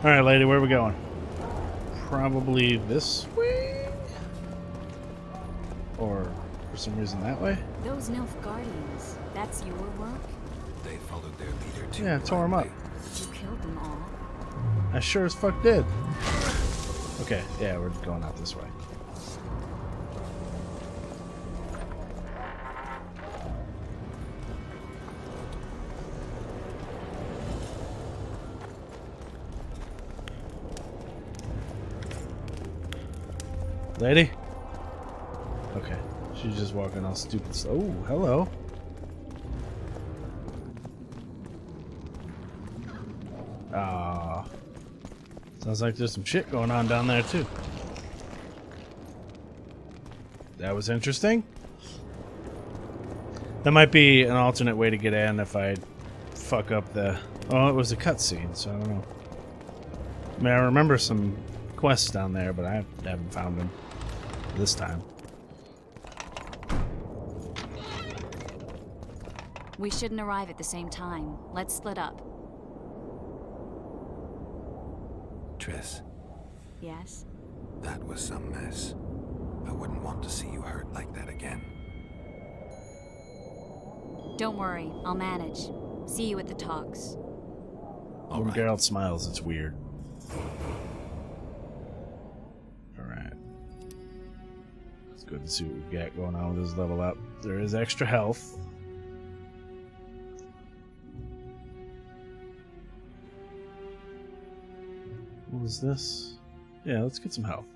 Alright, lady, where are we going? Probably this way? Or for some reason that way? Those Nilfgaardians, that's your work? They followed their leader too. Yeah, tore him up. You killed them all. I sure as fuck did. Okay, yeah, we're going out this way. Lady? Okay. She's just walking all stupid. Oh, hello. Ah. Sounds like there's some shit going on down there, too. That was interesting. That might be an alternate way to get in if I fuck up the... Oh, it was a cutscene, so I don't know. I mean, I remember some quests down there, but I haven't found them this time. We shouldn't arrive at the same time. Let's split up. Triss, Yes? that was some mess. I wouldn't want to see you hurt like that again. Don't worry, I'll manage. See you at the talks. When right. Geralt smiles, it's weird. Alright. Let's go and see what we've got going on with this level up. There is extra health. What was this? Yeah, let's get some health.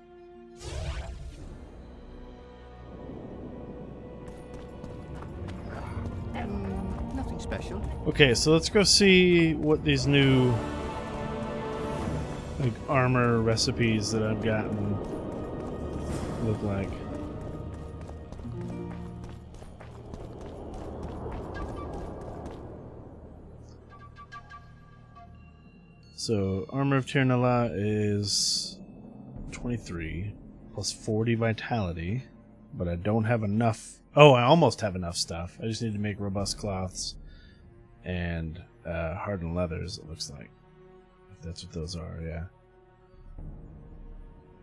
Nothing special. Okay, so let's go see what these new like armor recipes that I've gotten look like. So armor of Tirnala is 23 plus 40 vitality, but I don't have enough. Oh, I almost have enough stuff. I just need to make robust cloths and hardened leathers, it looks like. If that's what those are, yeah.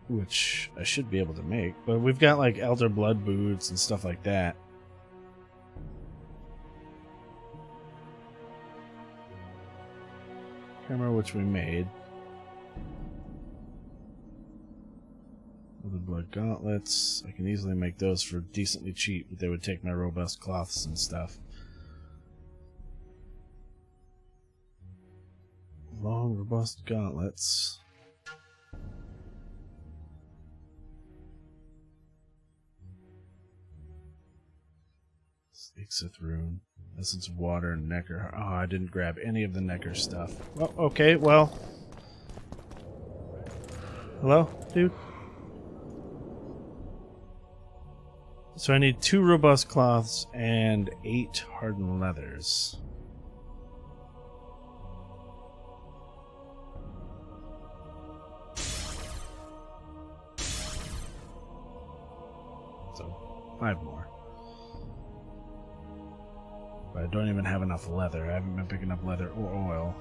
Which I should be able to make. But we've got like Elder Blood boots and stuff like that. Can't remember which we made. Elder Blood gauntlets. I can easily make those for decently cheap, but they would take my robust cloths and stuff. Long, robust gauntlets. Exit rune. Essence of water and Necker. Oh, I didn't grab any of the Necker stuff. Well, okay, well. Hello, dude? So I need 2 robust cloths and 8 hardened leathers. So, 5 more. But I don't even have enough leather. I haven't been picking up leather or oil.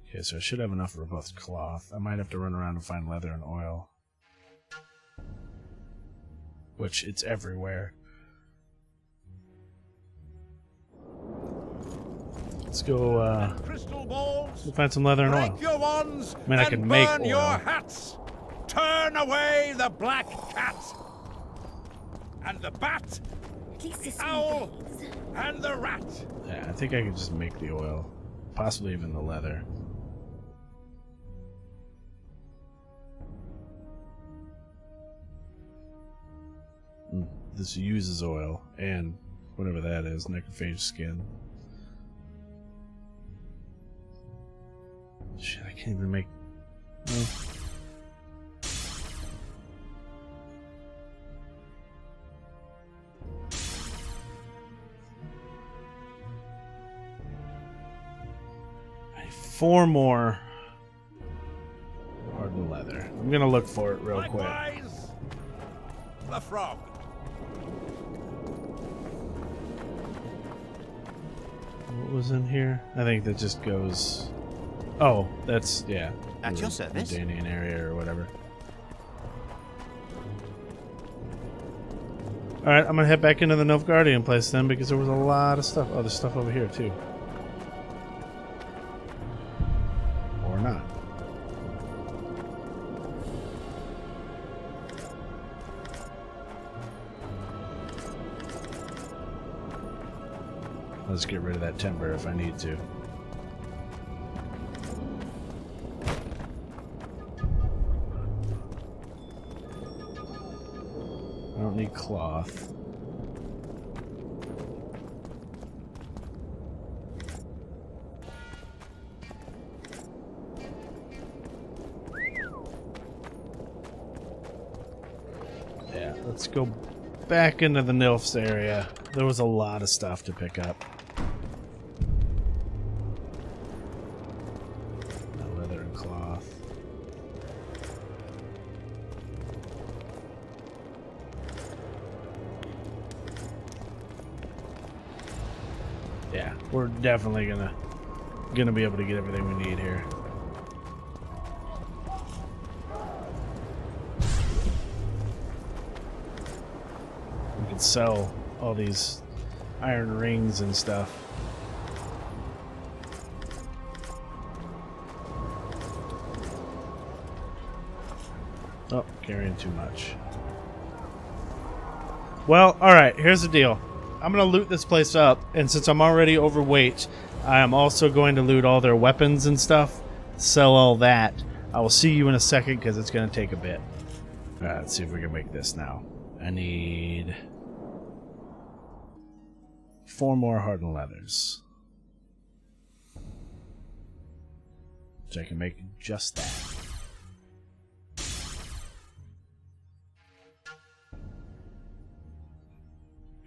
Okay, so I should have enough robust cloth. I might have to run around and find leather and oil. Which, it's everywhere. Let's go, Crystal balls. we'll find some leather and Break oil. your wands I mean, I and can make burn oil. your hats. Turn away the black cat and the bat, At least this owl, one bathes. and the rat. Yeah, I think I could just make the oil. Possibly even the leather. This uses oil and whatever that is, necrophage skin. Shit, I can't even make... No. I need 4 more hardened leather. I'm gonna look for it real quick. Likewise, the frog. What was in here? I think that just goes... Oh, that's, yeah. At your service. The Danian area or whatever. Alright, I'm gonna head back into the Nilfgaardian place then, because there was a lot of stuff. Oh, there's stuff over here too. Or not. Let's get rid of that timber if I need to. I don't need cloth. Yeah, let's go back into the Nilfs area. There was a lot of stuff to pick up. Leather and cloth. Yeah, we're definitely gonna be able to get everything we need here. We can sell all these iron rings and stuff. Oh, carrying too much. Well, alright, here's the deal. I'm going to loot this place up, and since I'm already overweight, I am also going to loot all their weapons and stuff, sell all that. I will see you in a second because it's going to take a bit. Alright, let's see if we can make this now. I need 4 more hardened leathers. Which I can make just that.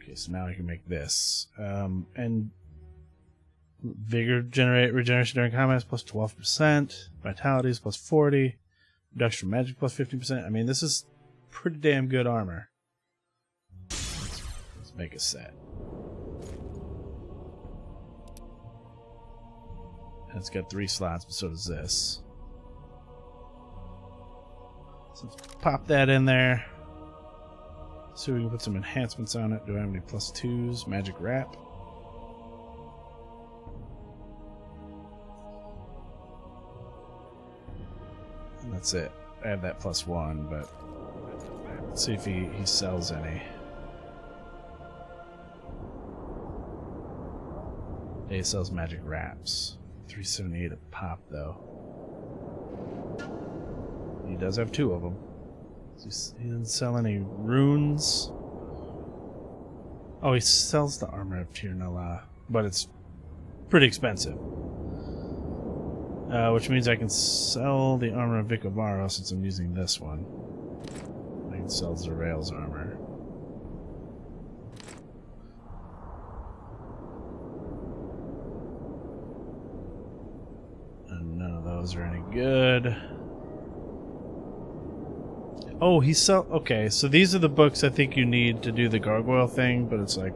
Okay, so now I can make this. And vigor regeneration during combat is plus 12%. Vitality is plus 40. Reduction from magic plus 15%. I mean, this is pretty damn good armor. Let's make a set. And it's got 3 slots, but so does this. So let's pop that in there. See if we can put some enhancements on it. Do I have any plus 2s? Magic wrap. And that's it. I have that plus 1, but let's see if he sells any. Yeah, he sells magic wraps. 378 a pop, though. He does have 2 of them. He doesn't sell any runes. Oh, he sells the armor of Tirnala, but it's pretty expensive. Which means I can sell the armor of Vicovaro since I'm using this one. I can sell Zerail's armor. And none of those are any good. Oh, okay, so these are the books I think you need to do the gargoyle thing, but it's like,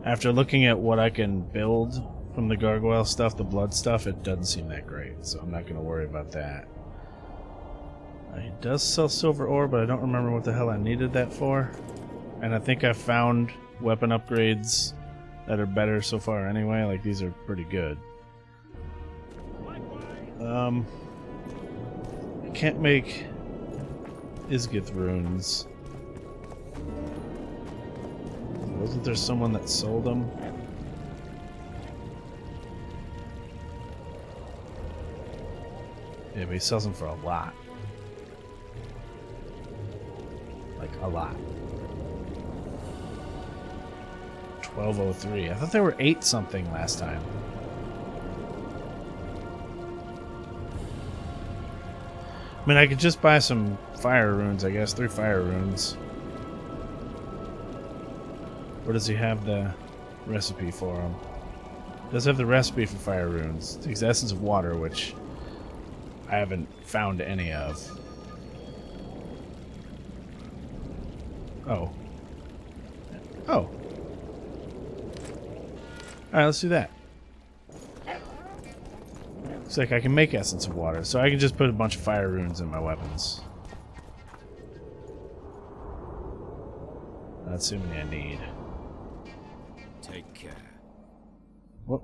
after looking at what I can build from the gargoyle stuff, the blood stuff, it doesn't seem that great, so I'm not going to worry about that. He does sell silver ore, but I don't remember what the hell I needed that for. And I think I found weapon upgrades that are better so far anyway, like these are pretty good. I can't make Isgith runes. Wasn't there someone that sold them? Yeah, but he sells them for a lot. Like, a lot. 1203. I thought there were 8 something last time. I mean, I could just buy some fire runes, I guess. 3 fire runes. Or does he have the recipe for them? Does have the recipe for fire runes. It takes the essence of water, which I haven't found any of. Oh. Oh. Alright, let's do that. Looks like I can make essence of water, so I can just put a bunch of fire runes in my weapons. That's how many I need. Take care. Whoop.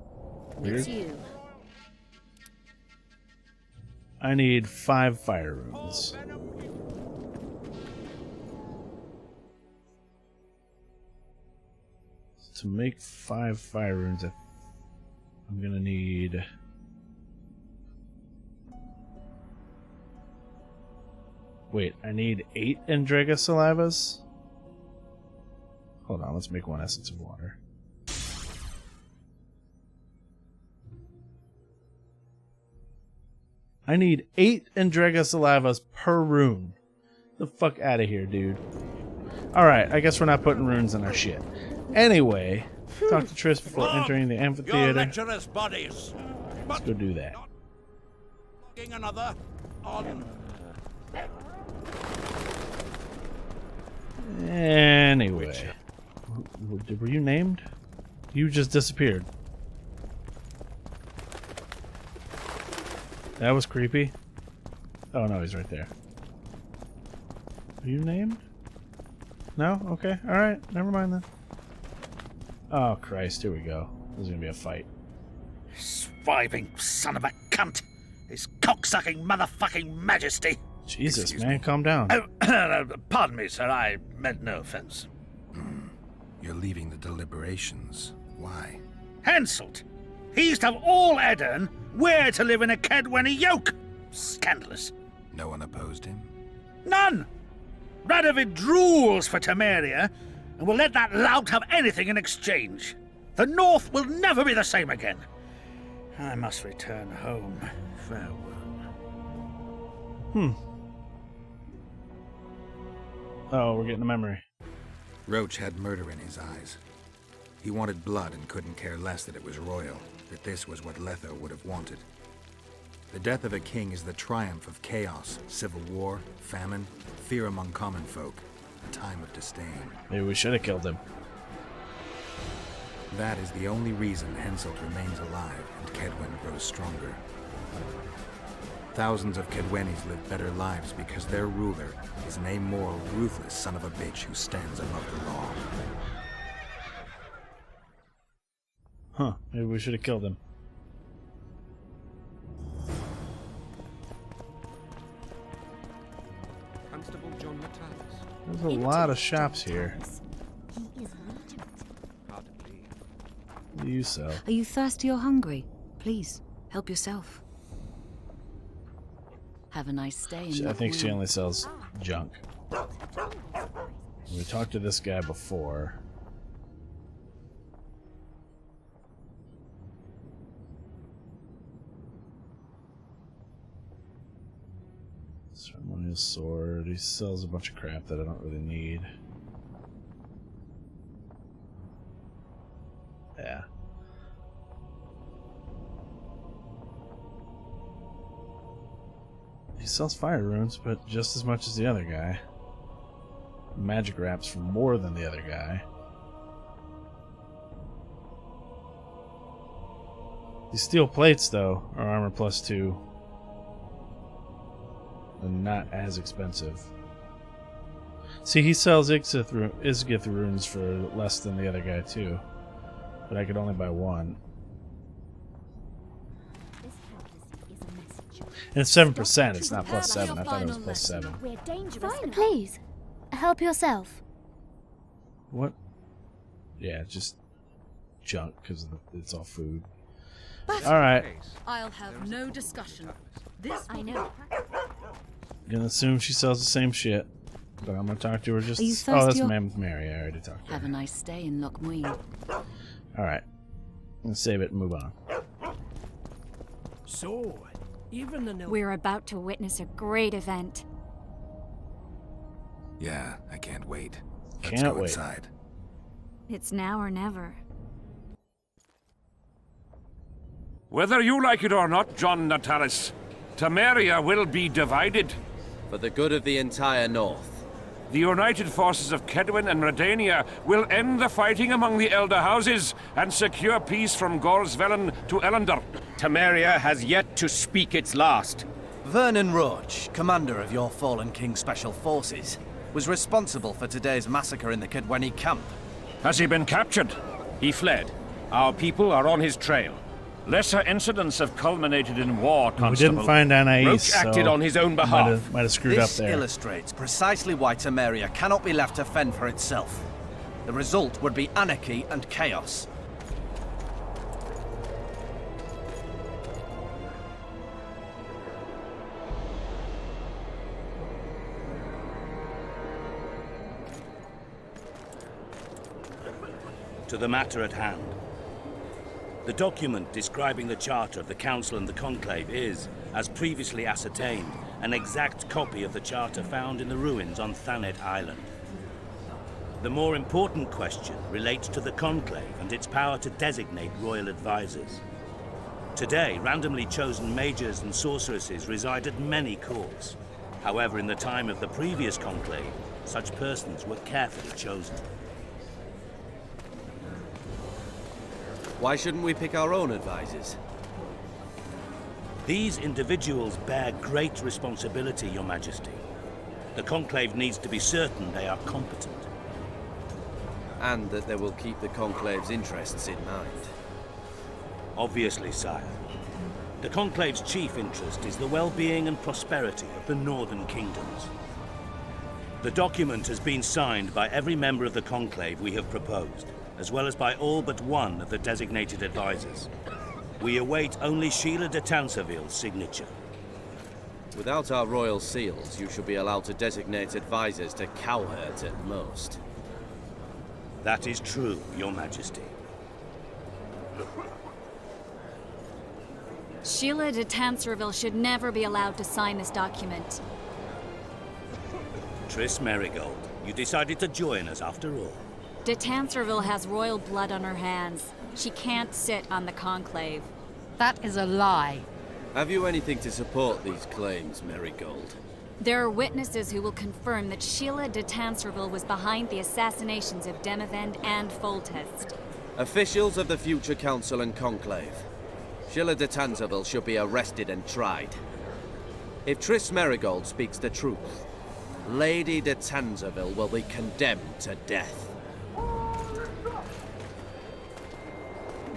Weird. It's you. I need 5 fire runes. To make 5 fire runes, I'm gonna need... Wait, I need 8 Endrega Salivas? Hold on, let's make 1 essence of water. I need 8 Endrega Salivas per rune. The fuck out of here, dude. Alright, I guess we're not putting runes in our shit. Anyway, talk to Triss before entering the Your amphitheater. lecherous bodies. Let's go do that. Another on. Anyway. Were you named? You just disappeared. That was creepy. Oh no, he's right there. Are you named? No? Okay. Alright. Never mind then. Oh Christ, here we go. This is gonna be a fight. Swiving son of a cunt! His cocksucking motherfucking majesty! Jesus, Excuse man, me. calm down. Oh, pardon me, sir. I meant no offense. You're leaving the deliberations. Why? Henselt! He's of all Edirn, we're to live in a Kedwenny yoke! Scandalous. No one opposed him? None! Radovid drools for Temeria, and will let that lout have anything in exchange. The North will never be the same again. I must return home. Farewell. Oh, we're getting a memory. Roach had murder in his eyes. He wanted blood and couldn't care less that it was royal, that this was what Letho would have wanted. The death of a king is the triumph of chaos, civil war, famine, fear among common folk, a time of disdain. Maybe we should have killed him. That is the only reason Henselt remains alive and Kedwen grows stronger. Thousands of Kedwennies live better lives because their ruler is an amoral, ruthless son of a bitch who stands above the law. Huh, maybe we should have killed him. Constable John Natalis. There's a lot of shops here. He is legitimate. Hard to believe. What do you sell? Are you thirsty or hungry? Please, help yourself. Have a nice stay. I think she only sells junk. We talked to this guy before. Ceremonial sword. He sells a bunch of crap that I don't really need. Yeah. He sells fire runes, but just as much as the other guy. Magic wraps for more than the other guy. These steel plates, though, are armor +2. And not as expensive. See, he sells Isgith runes for less than the other guy, too. But I could only buy 1. And it's 7%, it's not +7. I thought it was +7. We're dangerous. Fine, please. Help yourself. What? Yeah, just junk, because it's all food. But Alright. I'll have no discussion. This I know. Gonna assume she sells the same shit. But I'm gonna talk to her just... Are you Oh, that's thirsty or- Mammoth Mary. I already talked to Have a her. nice stay in Lochmuir. Alright. Let's save it and move on. So, even the We're about to witness a great event. Yeah, I can't wait. Let's Can't go wait. inside. It's now or never. Whether you like it or not, John Natalis, Temeria will be divided. For the good of the entire North. the united forces of Kedwin and Redania will end the fighting among the Elder Houses and secure peace from Gorsvelen to Ellender. Temeria has yet to speak its last. Vernon Roach, commander of your fallen King Special Forces, was responsible for today's massacre in the Kedweni camp. Has he been captured? He fled. Our people are on his trail. Lesser incidents have culminated in war, Constable. We didn't find Anais, Roach acted so on his own behalf. might have screwed This up there. illustrates precisely why Temeria cannot be left to fend for itself. The result would be anarchy and chaos. To the matter at hand. The document describing the charter of the Council and the Conclave is, as previously ascertained, an exact copy of the charter found in the ruins on Thanet Island. The more important question relates to the Conclave and its power to designate royal advisors. Today, randomly chosen mages and sorceresses reside at many courts. However, in the time of the previous Conclave, such persons were carefully chosen. Why shouldn't we pick our own advisors? These individuals bear great responsibility, Your Majesty. The Conclave needs to be certain they are competent. And that they will keep the Conclave's interests in mind. Obviously, sire. The Conclave's chief interest is the well-being and prosperity of the Northern Kingdoms. The document has been signed by every member of the Conclave we have proposed, as well as by all but one of the designated advisors. We await only Sheila de Tanserville's signature. Without our royal seals, you should be allowed to designate advisors to cowherds at most. That is true, Your Majesty. Sheila de Tanserville should never be allowed to sign this document. Triss Merigold, you decided to join us after all. De Tanserville has royal blood on her hands. She can't sit on the Conclave. That is a lie. Have you anything to support these claims, Merigold? There are witnesses who will confirm that Sheila de Tanserville was behind the assassinations of Demavend and Foltest. Officials of the future Council and Conclave. Sheila de Tanserville should be arrested and tried. If Triss Merigold speaks the truth, Lady de Tanserville will be condemned to death.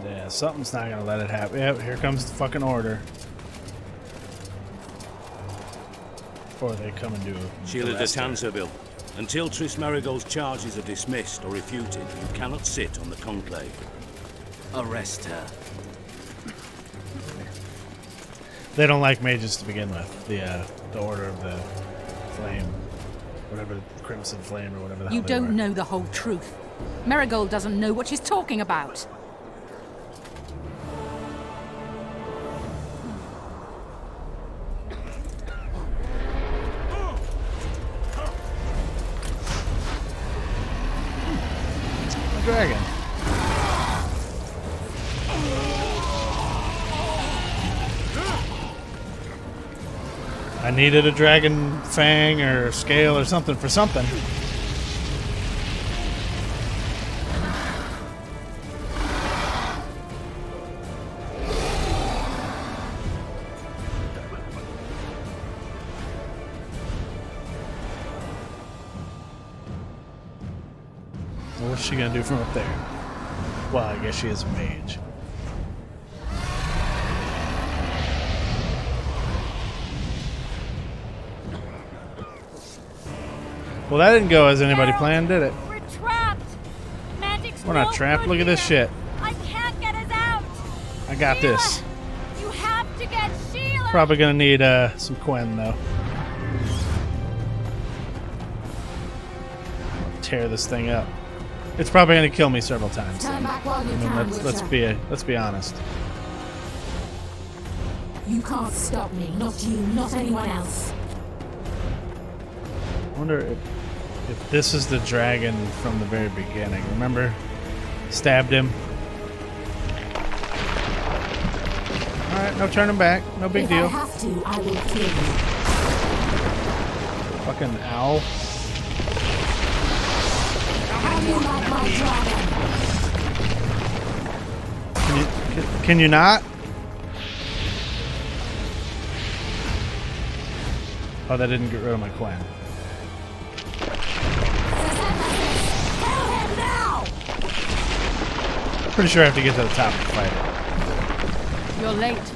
Yeah, something's not gonna let it happen. Yep, here comes the fucking order. Before they come and do Sheila de Tanserville, until Triss Merigold's charges are dismissed or refuted, you cannot sit on the Conclave. Arrest her. They don't like mages to begin with. The Order of the Flame, whatever, Crimson Flame or whatever the hell You they don't were. know the whole truth. Marigold doesn't know what she's talking about. A dragon. I needed a dragon fang or scale or something for something. Well, what's she gonna do from up there? Well, I guess she is a mage. Well, that didn't go as anybody planned, did it? We're trapped. Magic's We're not no trapped. good Look at this here. shit. I can't get us out. I got Sheila, this. You have to get Sheila. Probably gonna need some Quen though. Tear this thing up. It's probably gonna kill me several times. Turn back while you I mean, can, let's be honest. You can't stop me. Not you, not anyone else. I wonder if this is the dragon from the very beginning. Remember? Stabbed him. Alright, no turning back. No big If deal. I have to, I will kill you. Fucking owl. Can you not? Oh, that didn't get rid of my quell. Pretty sure I have to get to the top to fight it. You're late.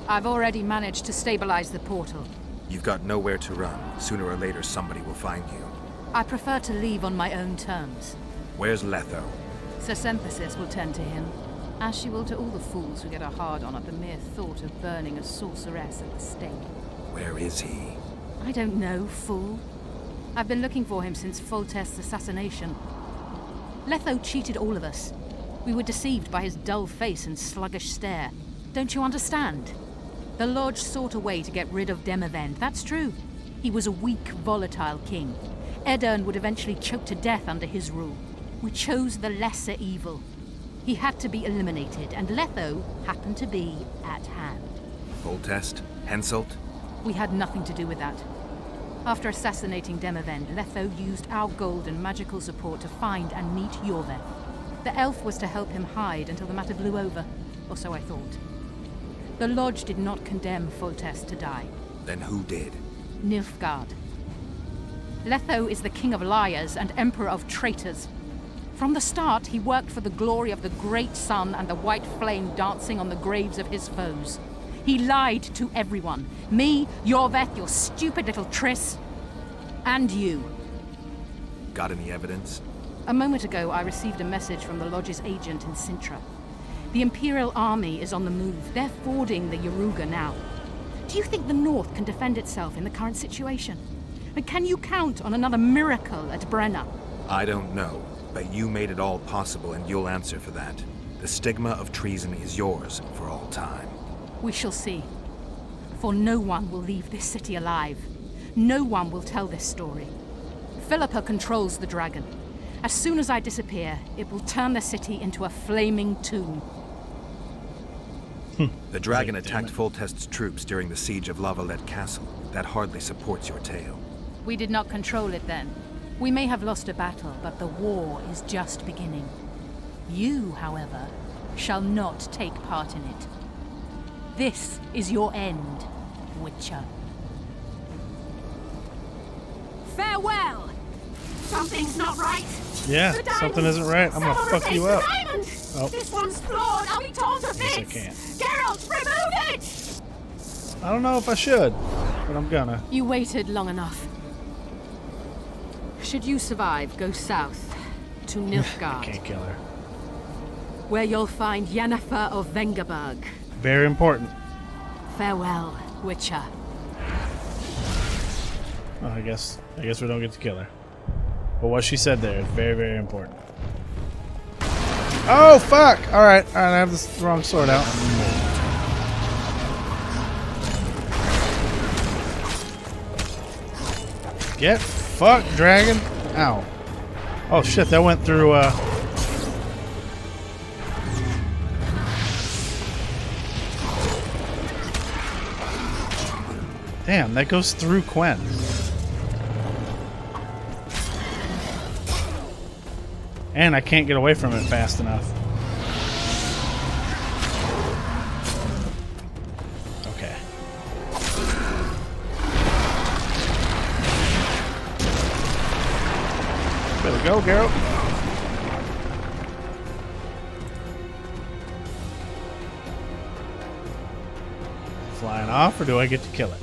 I've already managed to stabilize the portal. You've got nowhere to run. Sooner or later, somebody will find you. I prefer to leave on my own terms. Where's Letho? Secession will tend to him, as she will to all the fools who get a hard-on at the mere thought of burning a sorceress at the stake. Where is he? I don't know, fool. I've been looking for him since Foltest's assassination. Letho cheated all of us. We were deceived by his dull face and sluggish stare. Don't you understand? The Lodge sought a way to get rid of Demavend, that's true. He was a weak, volatile king. Edirn would eventually choke to death under his rule. We chose the lesser evil. He had to be eliminated, and Letho happened to be at hand. Foltest? Henselt? We had nothing to do with that. After assassinating Demavend, Letho used our gold and magical support to find and meet Yorveth. The elf was to help him hide until the matter blew over, or so I thought. The Lodge did not condemn Foltest to die. Then who did? Nilfgaard. Letho is the king of liars and emperor of traitors. From the start, he worked for the glory of the great sun and the white flame dancing on the graves of his foes. He lied to everyone. Me, Yorveth, your stupid little Triss, and you. Got any evidence? A moment ago, I received a message from the Lodge's agent in Sintra. The Imperial army is on the move. They're fording the Yaruga now. Do you think the North can defend itself in the current situation? And can you count on another miracle at Brenna? I don't know, but you made it all possible and you'll answer for that. The stigma of treason is yours for all time. We shall see. For no one will leave this city alive. No one will tell this story. Philippa controls the dragon. As soon as I disappear, it will turn the city into a flaming tomb. The dragon attacked Foltest's troops during the siege of La Valette Castle. That hardly supports your tale. We did not control it then. We may have lost a battle, but the war is just beginning. You, however, shall not take part in it. This is your end, Witcher. Farewell! Something's not right. Yeah, something isn't right. I'm gonna fuck you up. Oh. This one's flawed. I'll be torn to bits. Yes, I can. Geralt, remove it! I don't know if I should, but I'm gonna. You waited long enough. Should you survive, go south to Nilfgaard. Can't kill her. Where you'll find Yennefer of Vengerberg. Very important. Farewell, Witcher. Oh, I guess we don't get to kill her. But what she said there is very, very important. Oh, fuck! Alright, I have this wrong sword out. Get fucked, dragon! Ow. Oh shit, that went through, Damn, that goes through Quen. And I can't get away from it fast enough. Okay. Better go, Geralt. Flying off, or do I get to kill it?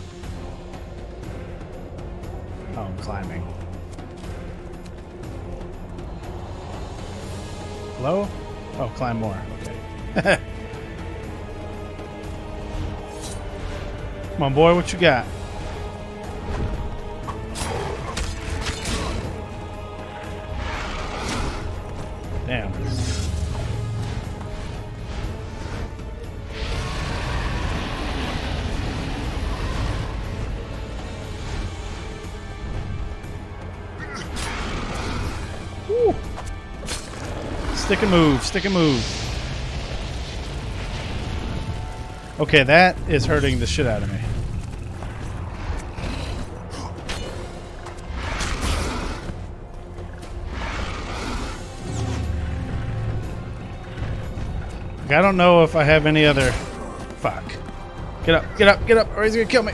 Oh, I'm climbing. Hello? Oh, climb more. Okay. Come on, boy, what you got? Damn. Woo. Stick and move, stick and move. Okay, that is hurting the shit out of me. Like, I don't know if I have any other... Fuck. Get up, get up, get up, or he's gonna kill me.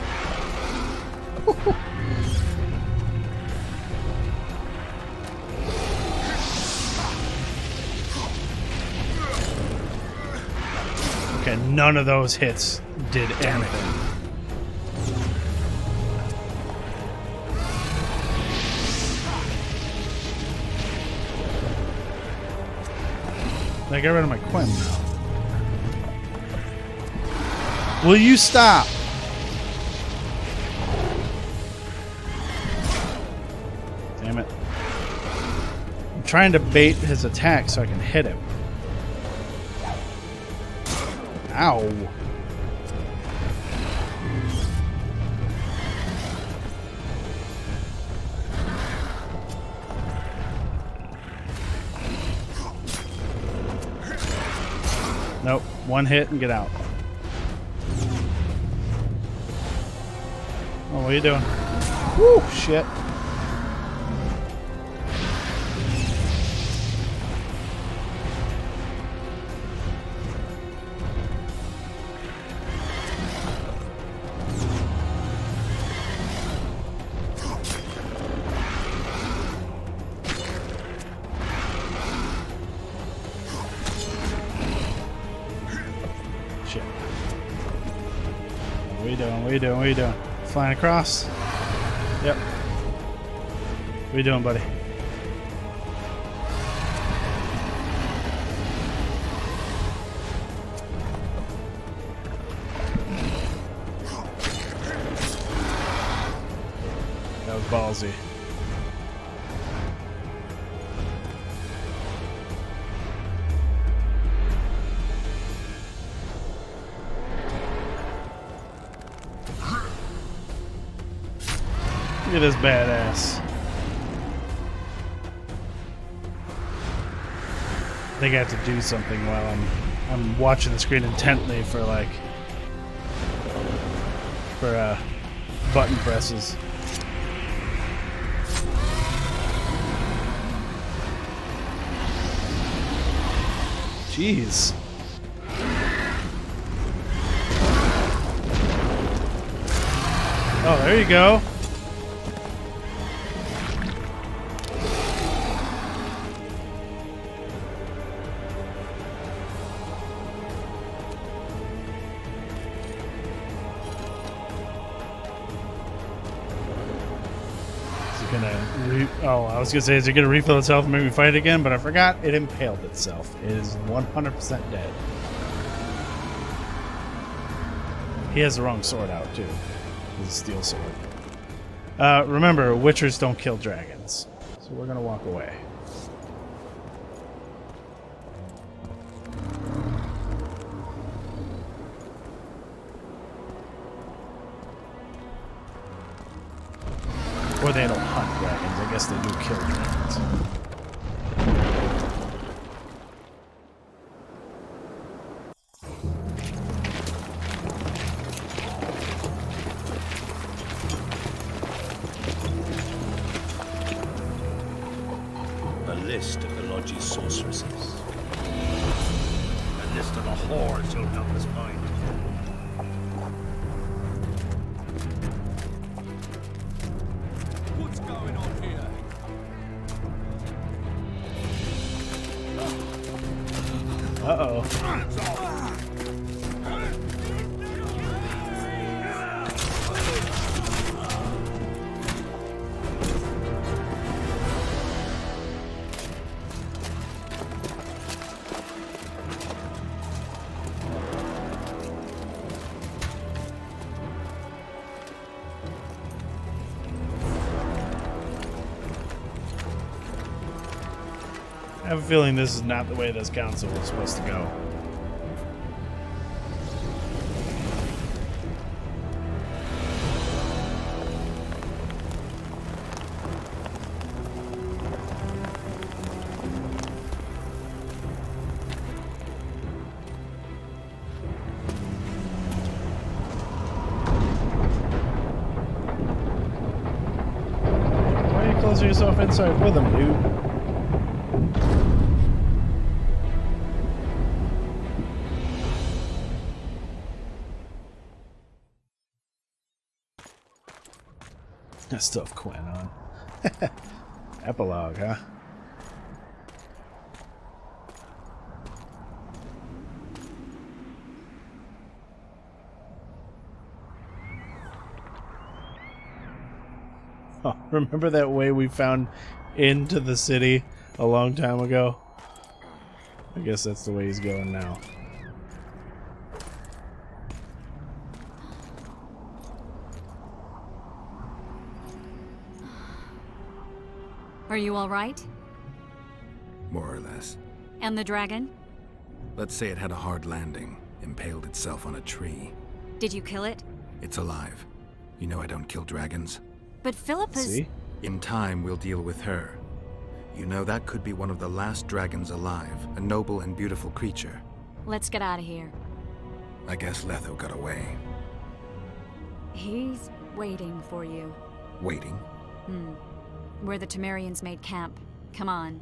Okay, none of those hits did anything. I got rid of my quell now. Will you stop? Damn it. I'm trying to bait his attack so I can hit him. Ow. Nope. One hit and get out. Oh, what are you doing? Woo, shit. Shit. What are you doing? What are you doing? What are you doing? Flying across? Yep. What are you doing, buddy? That was ballsy. Look at this badass. I think I have to do something while I'm watching the screen intently for button presses. Jeez. Oh, there you go. Oh, I was gonna say, is it gonna refill itself and make me fight again? But I forgot it impaled itself. It is 100% dead. He has the wrong sword out too. It's a steel sword. Remember, witchers don't kill dragons, so we're gonna walk away. Or they don't hunt dragons. I guess they do kill dragons. A list of the Lodge's sorceresses. A list of the whores you'll help us find. What's going on here? Uh-oh. I have a feeling this is not the way this council was supposed to go. Why are you closing yourself inside with them, dude? I still have Quinn on. Epilogue, huh? Oh, remember that way we found into the city a long time ago? I guess that's the way he's going now. Are you all right? More or less. And the dragon? Let's say it had a hard landing, impaled itself on a tree. Did you kill it? It's alive. You know I don't kill dragons. But Philippa's... See? In time, we'll deal with her. You know, that could be one of the last dragons alive, a noble and beautiful creature. Let's get out of here. I guess Letho got away. He's waiting for you. Waiting? Where the Temerians made camp. Come on.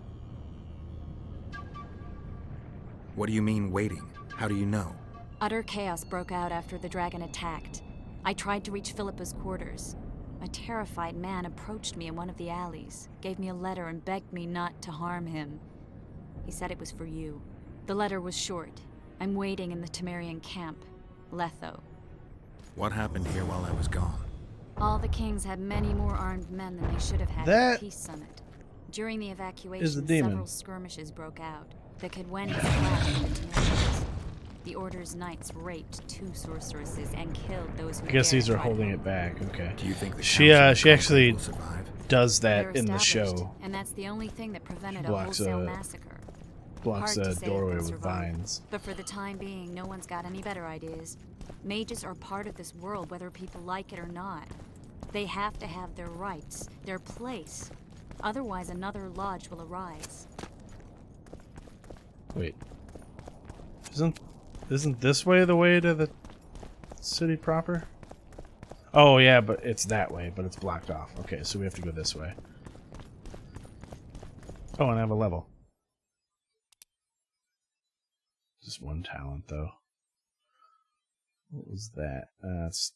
What do you mean, waiting? How do you know? Utter chaos broke out after the dragon attacked. I tried to reach Philippa's quarters. A terrified man approached me in one of the alleys, gave me a letter and begged me not to harm him. He said it was for you. The letter was short. I'm waiting in the Temerian camp. Letho. What happened here while I was gone? All the kings had many more armed men than they should have had That at the peace summit. During the evacuation, is the demon. several skirmishes broke out. The Kedwenis fought the Temerians. The Order's knights raped 2 sorceresses and killed those who I guess dared these are try to holding help it back. Okay. Do you think the She Council she and actually Conclave will survive? does They're that in the established, show. and that's the only thing that prevented a Blocks wholesale a- massacre. Blocks Hard to a say if doorway they'll with survive, vines. But for the time being, no one's got any better ideas. Mages are part of this world, whether people like it or not. They have to have their rights, their place. Otherwise, another lodge will arise. Wait. Isn't this way the way to the city proper? Oh yeah, but it's that way, but it's blocked off. Okay, so we have to go this way. Oh, and I have a level. Just 1 talent though. What was that? It's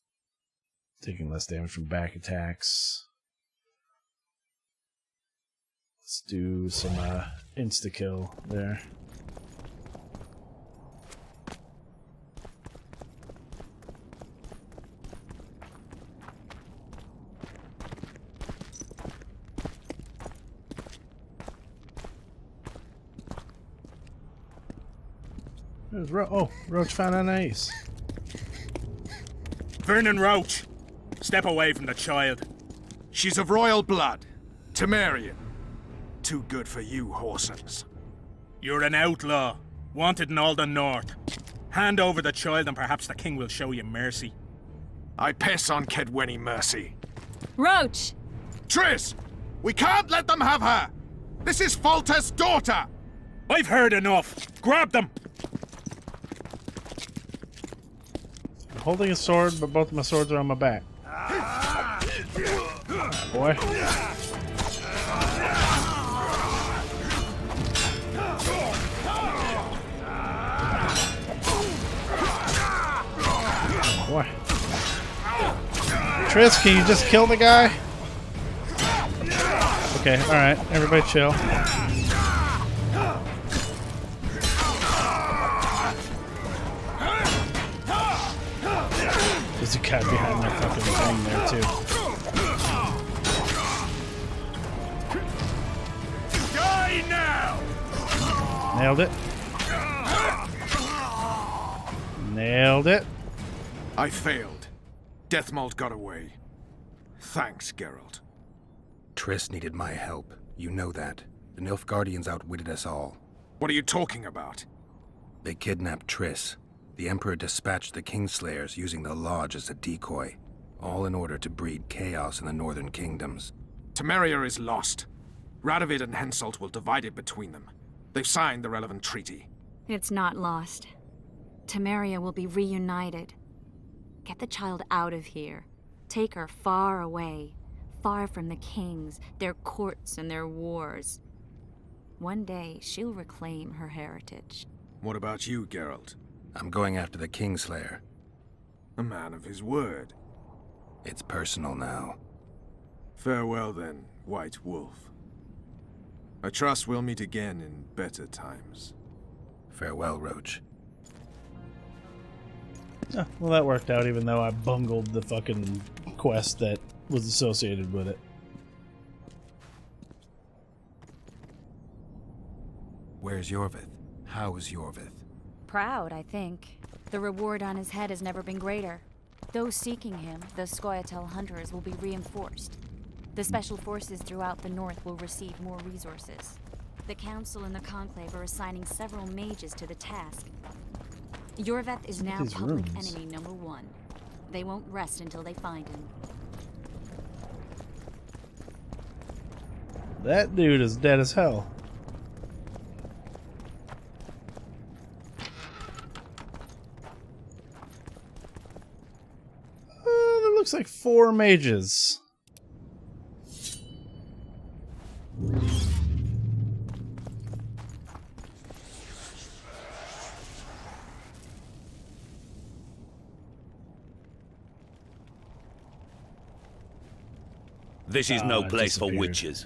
taking less damage from back attacks. Let's do some insta-kill there. There's Roach found an ace. Vernon Roach, step away from the child. She's of royal blood. Temerian. Too good for you, Horsens. You're an outlaw, wanted in all the north. Hand over the child and perhaps the king will show you mercy. I piss on Kedweni mercy. Roach! Triss! We can't let them have her! This is Foltest's daughter! I've heard enough. Grab them! I'm holding a sword, but both of my swords are on my back. Boy. Boy. Triss, can you just kill the guy? Okay, alright. Everybody chill. There's a cat behind my fucking thing there, too. Die now! Nailed it. Nailed it. I failed. Deathmold got away. Thanks, Geralt. Triss needed my help. You know that. The Nilfgaardians outwitted us all. What are you talking about? They kidnapped Triss. The Emperor dispatched the Kingslayers using the Lodge as a decoy. All in order to breed chaos in the northern kingdoms. Temeria is lost. Radovid and Henselt will divide it between them. They've signed the relevant treaty. It's not lost. Temeria will be reunited. Get the child out of here. Take her far away. Far from the kings, their courts, and their wars. One day, she'll reclaim her heritage. What about you, Geralt? I'm going after the Kingslayer. A man of his word. It's personal now. Farewell then, White Wolf. I trust we'll meet again in better times. Farewell, Roach. Oh, well, that worked out, even though I bungled the fucking quest that was associated with it. Where's Yorvith? How's Yorvith? Proud, I think. The reward on his head has never been greater. Those seeking him, the Scoia'tael hunters, will be reinforced. The special forces throughout the north will receive more resources. The Council and the Conclave are assigning several mages to the task. Yorvith is now public enemy number 1. They won't rest until they find him. That dude is dead as hell. There looks like 4 mages. This is no place for witches.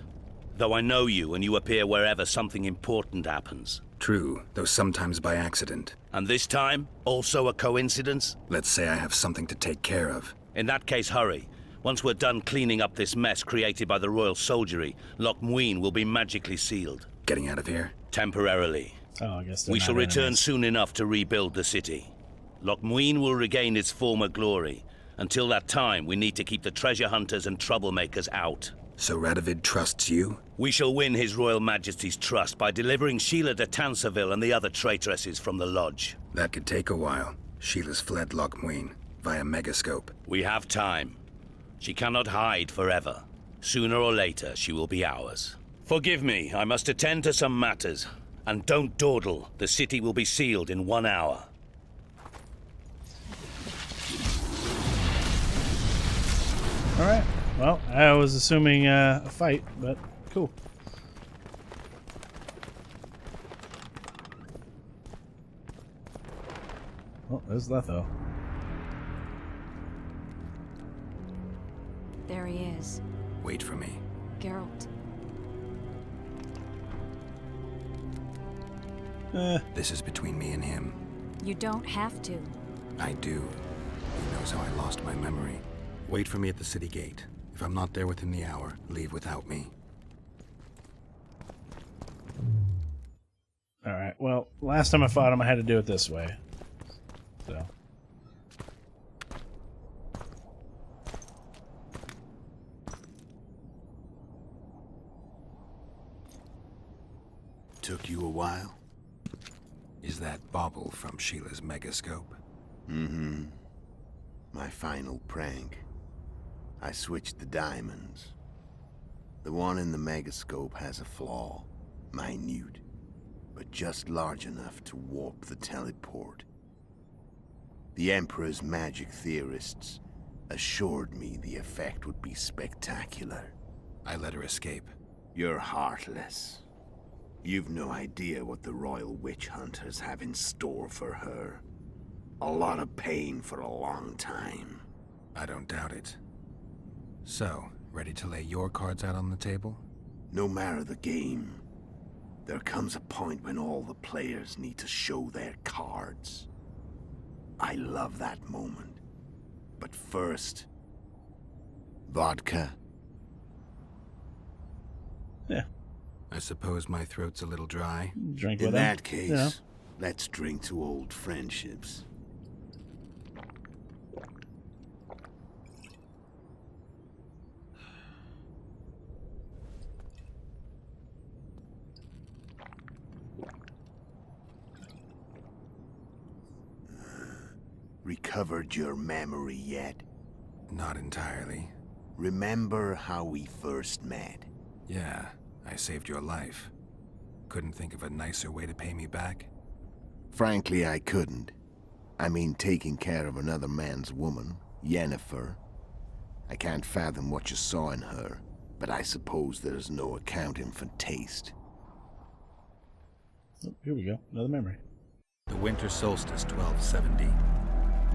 Though I know you, and you appear wherever something important happens. True, though sometimes by accident. And this time, also a coincidence? Let's say I have something to take care of. In that case, hurry. Once we're done cleaning up this mess created by the royal soldiery, Loch Muin will be magically sealed. Getting out of here? Temporarily. Oh, I guess we shall return soon enough to rebuild the city. Loch Muin will regain its former glory. Until that time, we need to keep the treasure hunters and troublemakers out. So Radovid trusts you? We shall win His Royal Majesty's trust by delivering Sheila de Tansarville and the other traitresses from the lodge. That could take a while. Sheila's fled Loch Muin via megascope. We have time. She cannot hide forever. Sooner or later, she will be ours. Forgive me, I must attend to some matters. And don't dawdle. The city will be sealed in 1 hour. Alright, well, I was assuming a fight, but cool. Oh, there's Letho. There he is. Wait for me. Geralt. This is between me and him. You don't have to. I do. He knows how I lost my memory. Wait for me at the city gate. If I'm not there within the hour, leave without me. Alright, well, last time I fought him, I had to do it this way. So. Took you a while? Is that bauble from Sheila's megascope? Mm-hmm. My final prank. I switched the diamonds. The one in the megascope has a flaw. Minute. But just large enough to warp the teleport. The Emperor's magic theorists assured me the effect would be spectacular. I let her escape. You're heartless. You've no idea what the royal witch hunters have in store for her. A lot of pain for a long time. I don't doubt it. So, ready to lay your cards out on the table? No matter the game, there comes a point when all the players need to show their cards. I love that moment. But first... vodka? Yeah. I suppose my throat's a little dry. Drink in with that him. case, Yeah. let's drink to old friendships. Recovered your memory yet? Not entirely. Remember how we first met? Yeah, I saved your life. Couldn't think of a nicer way to pay me back? Frankly, I couldn't. I mean, taking care of another man's woman, Yennefer. I can't fathom what you saw in her, but I suppose there's no accounting for taste. Oh, here we go. Another memory. The winter solstice, 1270.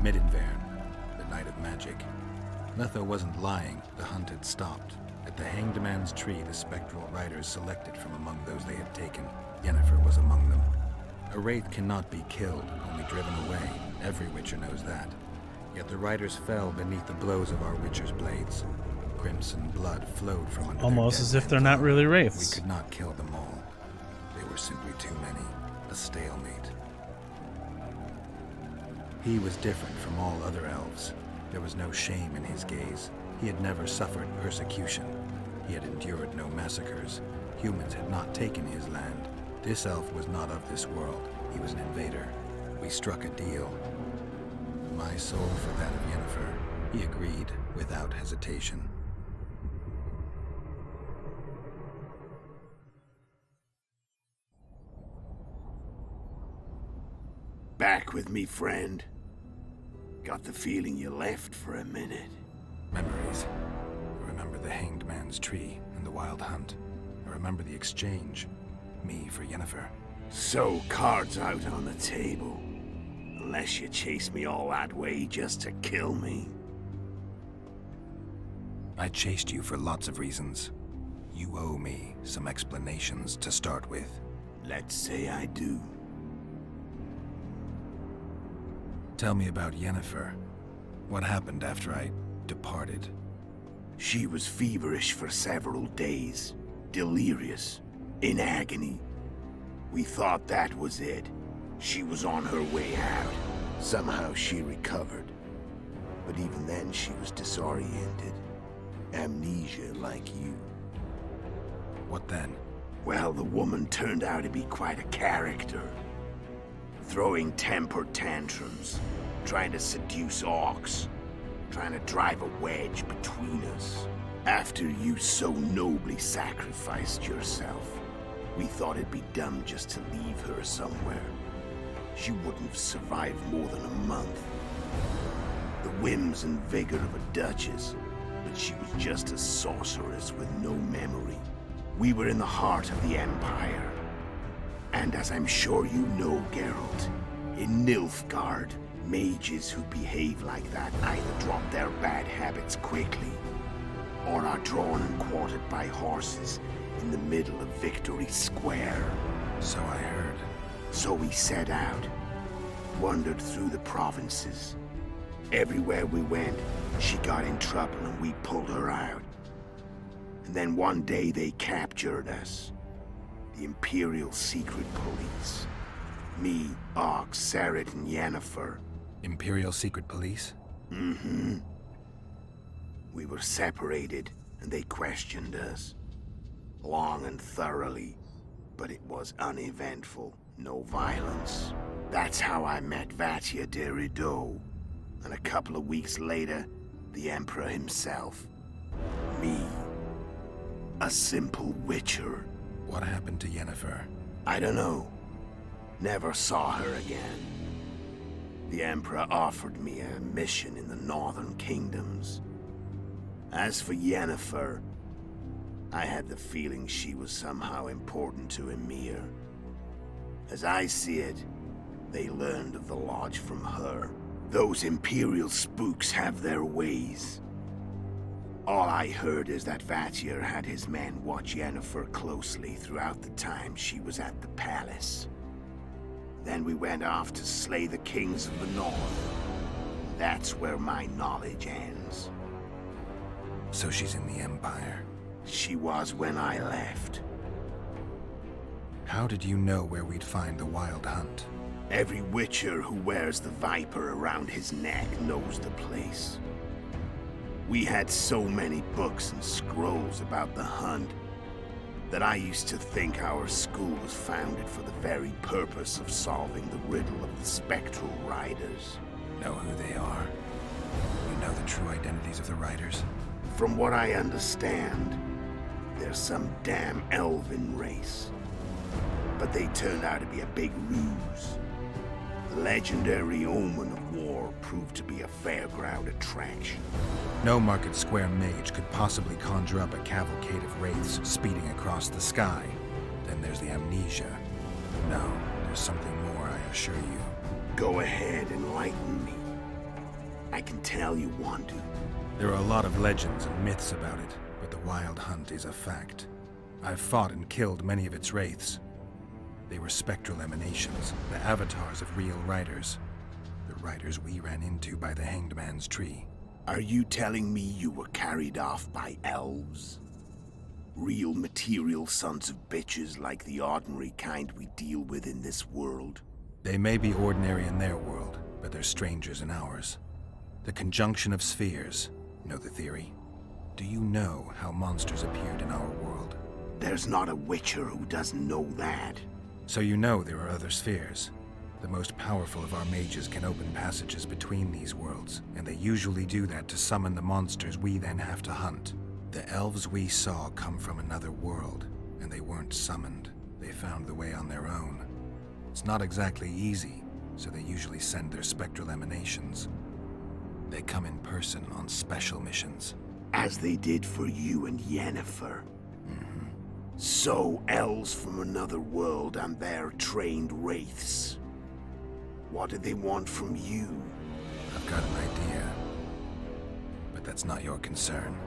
Midinvern, the night of magic. Letho wasn't lying. The hunt had stopped. At the Hanged Man's Tree, the spectral riders selected from among those they had taken. Yennefer was among them. A wraith cannot be killed, only driven away. Every Witcher knows that. Yet the riders fell beneath the blows of our Witcher's blades. Crimson blood flowed from under Almost as if they're not really wraiths. We could not kill them all. They were simply too many. A stalemate. He was different from all other elves. There was no shame in his gaze. He had never suffered persecution. He had endured no massacres. Humans had not taken his land. This elf was not of this world. He was an invader. We struck a deal. My soul for that of Yennefer. He agreed without hesitation. Back with me, friend. Got the feeling you left for a minute. Memories. I remember the Hanged Man's Tree and the Wild Hunt. I remember the exchange. Me for Yennefer. So, cards out on the table. Unless you chase me all that way just to kill me. I chased you for lots of reasons. You owe me some explanations to start with. Let's say I do. Tell me about Yennefer. What happened after I departed? She was feverish for several days. Delirious. In agony. We thought that was it. She was on her way out. Somehow she recovered. But even then she was disoriented. Amnesia like you. What then? Well, the woman turned out to be quite a character. Throwing temper tantrums, trying to seduce orcs, trying to drive a wedge between us. After you so nobly sacrificed yourself, we thought it'd be dumb just to leave her somewhere. She wouldn't have survived more than a month. The whims and vigor of a duchess, but she was just a sorceress with no memory. We were in the heart of the Empire. And as I'm sure you know, Geralt, in Nilfgaard, mages who behave like that either drop their bad habits quickly, or are drawn and quartered by horses in the middle of Victory Square. So I heard. So we set out, wandered through the provinces. Everywhere we went, she got in trouble and we pulled her out. And then one day they captured us. The Imperial Secret Police. Me, Ox, Serret, and Yennefer. Imperial Secret Police? Mm-hmm. We were separated, and they questioned us. Long and thoroughly, but it was uneventful. No violence. That's how I met Vatia de Rideau. And a couple of weeks later, the Emperor himself. Me. A simple witcher. What happened to Yennefer? I don't know. Never saw her again. The Emperor offered me a mission in the northern kingdoms. As for Yennefer, I had the feeling she was somehow important to Emir. As I see it, they learned of the Lodge from her. Those Imperial spooks have their ways. All I heard is that Vatir had his men watch Yennefer closely throughout the time she was at the palace. Then we went off to slay the kings of the north. That's where my knowledge ends. So she's in the Empire? She was when I left. How did you know where we'd find the Wild Hunt? Every witcher who wears the viper around his neck knows the place. We had so many books and scrolls about the hunt that I used to think our school was founded for the very purpose of solving the riddle of the spectral riders. Know who they are? You know the true identities of the riders? From what I understand, they're some damn elven race. But they turned out to be a big ruse. The legendary omen of war proved to be a fairground attraction. No Market Square mage could possibly conjure up a cavalcade of wraiths speeding across the sky. Then there's the amnesia. No, there's something more, I assure you. Go ahead, enlighten me. I can tell you want to. There are a lot of legends and myths about it, but the Wild Hunt is a fact. I've fought and killed many of its wraiths. They were spectral emanations, the avatars of real riders. The riders we ran into by the Hanged Man's tree. Are you telling me you were carried off by elves? Real material sons of bitches like the ordinary kind we deal with in this world? They may be ordinary in their world, but they're strangers in ours. The conjunction of spheres. Know the theory? Do you know how monsters appeared in our world? There's not a witcher who doesn't know that. So you know there are other spheres. The most powerful of our mages can open passages between these worlds, and they usually do that to summon the monsters we then have to hunt. The elves we saw come from another world, and they weren't summoned. They found the way on their own. It's not exactly easy, so they usually send their spectral emanations. They come in person on special missions. As they did for you and Yennefer. So, elves from another world and their trained wraiths. What do they want from you? I've got an idea, but that's not your concern.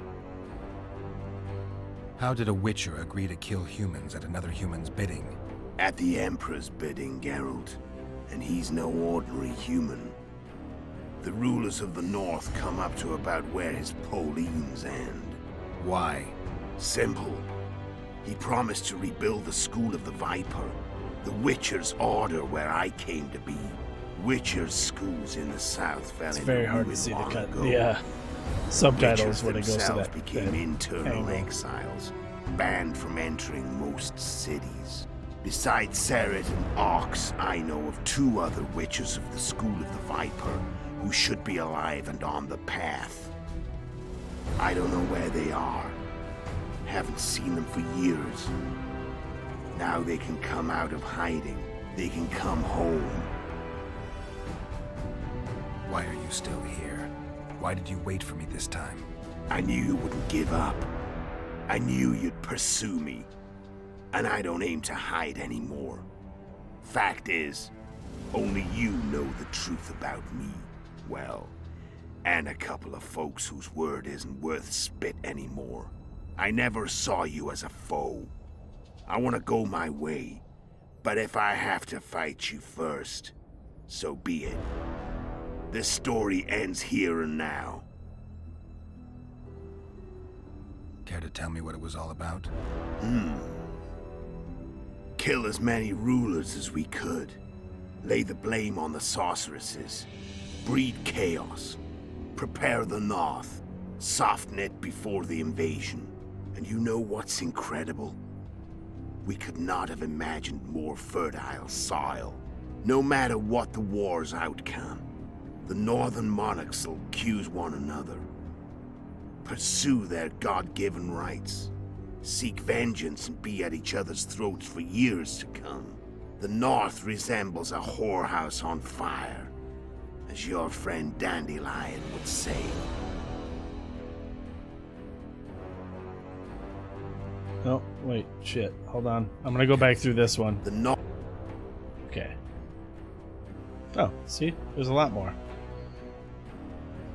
How did a witcher agree to kill humans at another human's bidding? At the Emperor's bidding, Geralt. And he's no ordinary human. The rulers of the North come up to about where his Pauline's end. Why? Simple. He promised to rebuild the School of the Viper, the Witcher's order where I came to be. Witcher's schools in the south fell It's into very hard to ruin see the long cut. ago. Yeah. Subtitles Witchers when it goes to themselves that. became that internal angle. exiles, banned from entering most cities. Besides Seret and Ox, I know of 2 other Witchers of the School of the Viper who should be alive and on the path. I don't know where they are. Haven't seen them for years. Now they can come out of hiding. They can come home. Why are you still here? Why did you wait for me this time? I knew you wouldn't give up. I knew you'd pursue me. And I don't aim to hide anymore. Fact is, only you know the truth about me. Well, and a couple of folks whose word isn't worth spit anymore. I never saw you as a foe. I want to go my way. But if I have to fight you first, so be it. This story ends here and now. Care to tell me what it was all about? Kill as many rulers as we could. Lay the blame on the sorceresses. Breed chaos. Prepare the North. Soften it before the invasion. And you know what's incredible? We could not have imagined more fertile soil. No matter what the war's outcome, the northern monarchs will accuse one another. Pursue their God-given rights. Seek vengeance and be at each other's throats for years to come. The North resembles a whorehouse on fire, as your friend Dandelion would say. Oh, wait, shit. Hold on. I'm gonna go back through this one. The North. Okay. Oh, see? There's a lot more.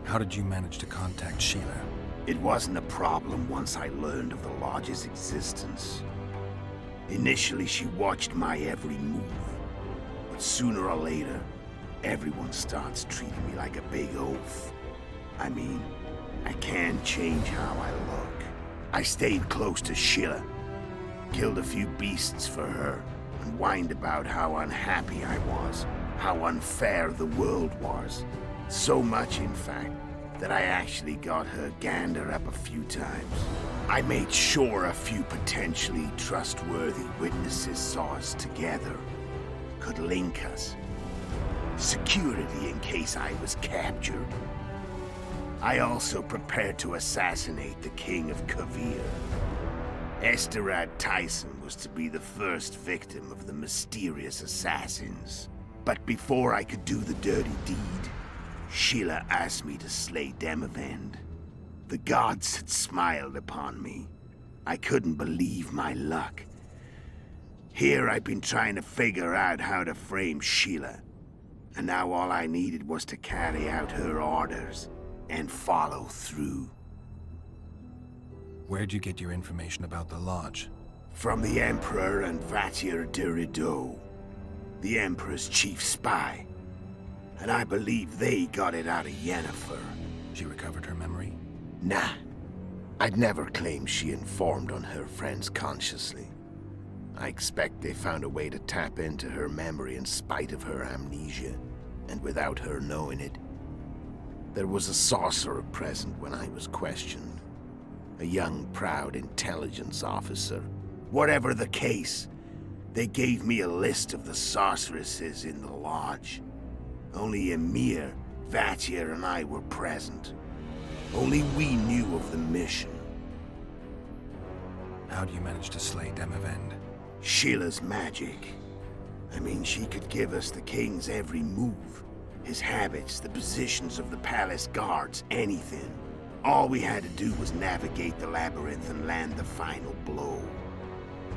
How did you manage to contact Sheila? It wasn't a problem once I learned of the Lodge's existence. Initially, she watched my every move. But sooner or later, everyone starts treating me like a big oaf. I mean, I can't change how I look. I stayed close to Sheila, killed a few beasts for her, and whined about how unhappy I was, how unfair the world was. So much, in fact, that I actually got her gander up a few times. I made sure a few potentially trustworthy witnesses saw us together, could link us. Security in case I was captured. I also prepared to assassinate the King of Kavir. Esterad Tyson was to be the first victim of the mysterious assassins. But before I could do the dirty deed, Sheila asked me to slay Demavend. The gods had smiled upon me. I couldn't believe my luck. Here I've been trying to figure out how to frame Sheila. And now all I needed was to carry out her orders and follow through. Where'd you get your information about the Lodge? From the Emperor and Vatier de Rideau, the Emperor's chief spy. And I believe they got it out of Yennefer. She recovered her memory? Nah. I'd never claim she informed on her friends consciously. I expect they found a way to tap into her memory in spite of her amnesia, and without her knowing it. There was a sorcerer present when I was questioned. A young, proud intelligence officer. Whatever the case, they gave me a list of the sorceresses in the Lodge. Only Emir, Vatier, and I were present. Only we knew of the mission. How do you manage to slay Demavend? Sheila's magic. I mean, she could give us the king's every move. His habits, the positions of the palace guards, anything. All we had to do was navigate the labyrinth and land the final blow.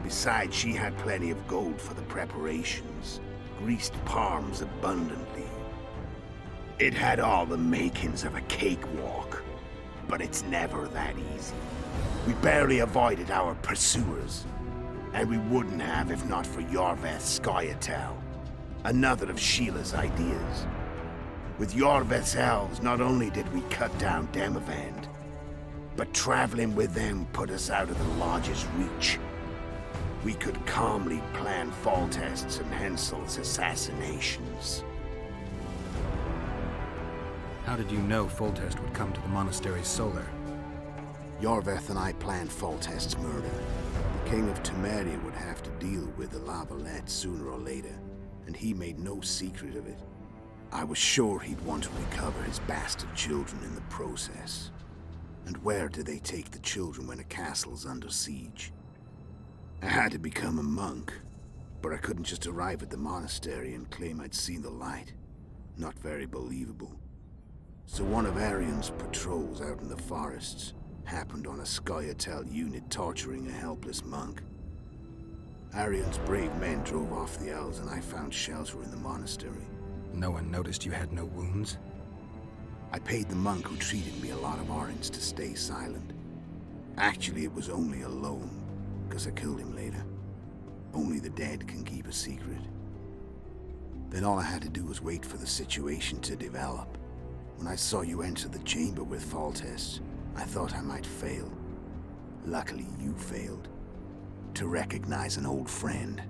Besides, she had plenty of gold for the preparations. Greased palms abundantly. It had all the makings of a cakewalk. But it's never that easy. We barely avoided our pursuers. And we wouldn't have if not for Yorveth's Scoia'tael. Another of Sheila's ideas. With Yorveth's elves, not only did we cut down Demavend, but traveling with them put us out of the Lodge's reach. We could calmly plan Foltest's and Hensel's assassinations. How did you know Foltest would come to the monastery's solar? Yorveth and I planned Foltest's murder. The King of Temeria would have to deal with the La Valette sooner or later, and he made no secret of it. I was sure he'd want to recover his bastard children in the process. And where do they take the children when a castle's under siege? I had to become a monk, but I couldn't just arrive at the monastery and claim I'd seen the light. Not very believable. So one of Arian's patrols out in the forests happened on a Scoia'tael unit torturing a helpless monk. Arian's brave men drove off the elves and I found shelter in the monastery. No one noticed you had no wounds? I paid the monk who treated me a lot of orange to stay silent. Actually, it was only a loan, because I killed him later. Only the dead can keep a secret. Then all I had to do was wait for the situation to develop. When I saw you enter the chamber with Foltest, I thought I might fail. Luckily, you failed. To recognize an old friend.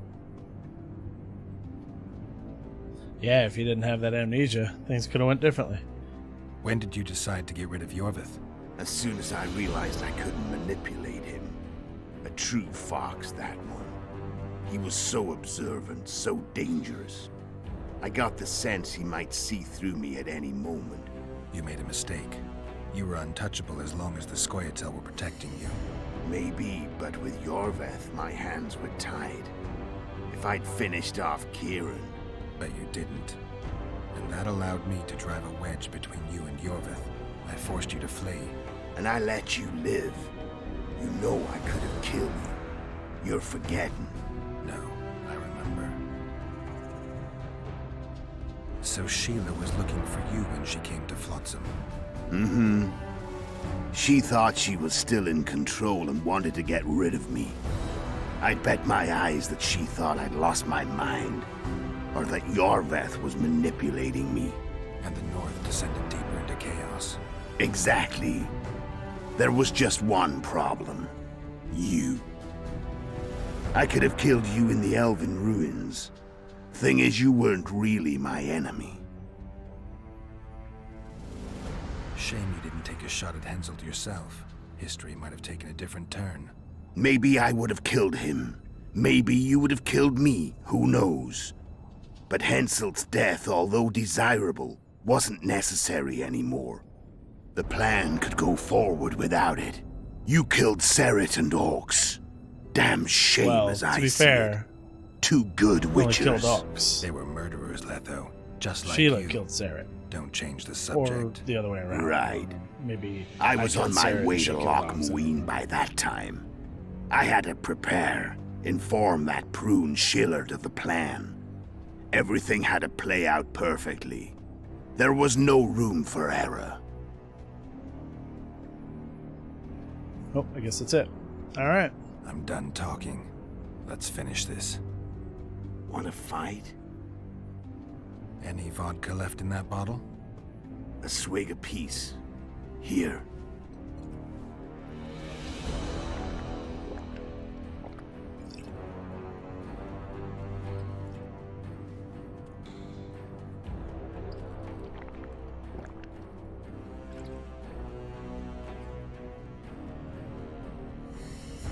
Yeah, if you didn't have that amnesia, things could have went differently. When did you decide to get rid of Yorveth? As soon as I realized I couldn't manipulate him. A true fox, that one. He was so observant, so dangerous. I got the sense he might see through me at any moment. You made a mistake. You were untouchable as long as the Scoia'tael were protecting you. Maybe, but with Yorveth, my hands were tied. If I'd finished off Kieran... But you didn't. And that allowed me to drive a wedge between you and Yorveth. I forced you to flee. And I let you live. You know I could have killed you. You're forgetting. No, I remember. So Sheila was looking for you when she came to Flotsam. Mm-hmm. She thought she was still in control and wanted to get rid of me. I'd bet my eyes that she thought I'd lost my mind. Or that Yorveth was manipulating me. And the North descended deeper into chaos. Exactly. There was just one problem. You. I could have killed you in the Elven ruins. Thing is, you weren't really my enemy. Shame you didn't take a shot at Henselt yourself. History might have taken a different turn. Maybe I would have killed him. Maybe you would have killed me. Who knows? But Henselt's death, although desirable, wasn't necessary anymore. The plan could go forward without it. You killed Seret and Orcs. Damn shame, Well, as to I be see fair, it. Two good only witchers. killed Orcs. They were murderers, Letho. Just like Sheila you. killed Seret. Don't change the Or subject. the other way around. Right. Maybe I was killed on my Seret and way she to killed Loch Orcs. Muin by that time. I had to prepare, inform that prune Shillard of the plan. Everything had to play out perfectly. There was no room for error. Oh, I guess that's it. All right. I'm done talking. Let's finish this. Want to fight? Any vodka left in that bottle? A swig apiece. Here.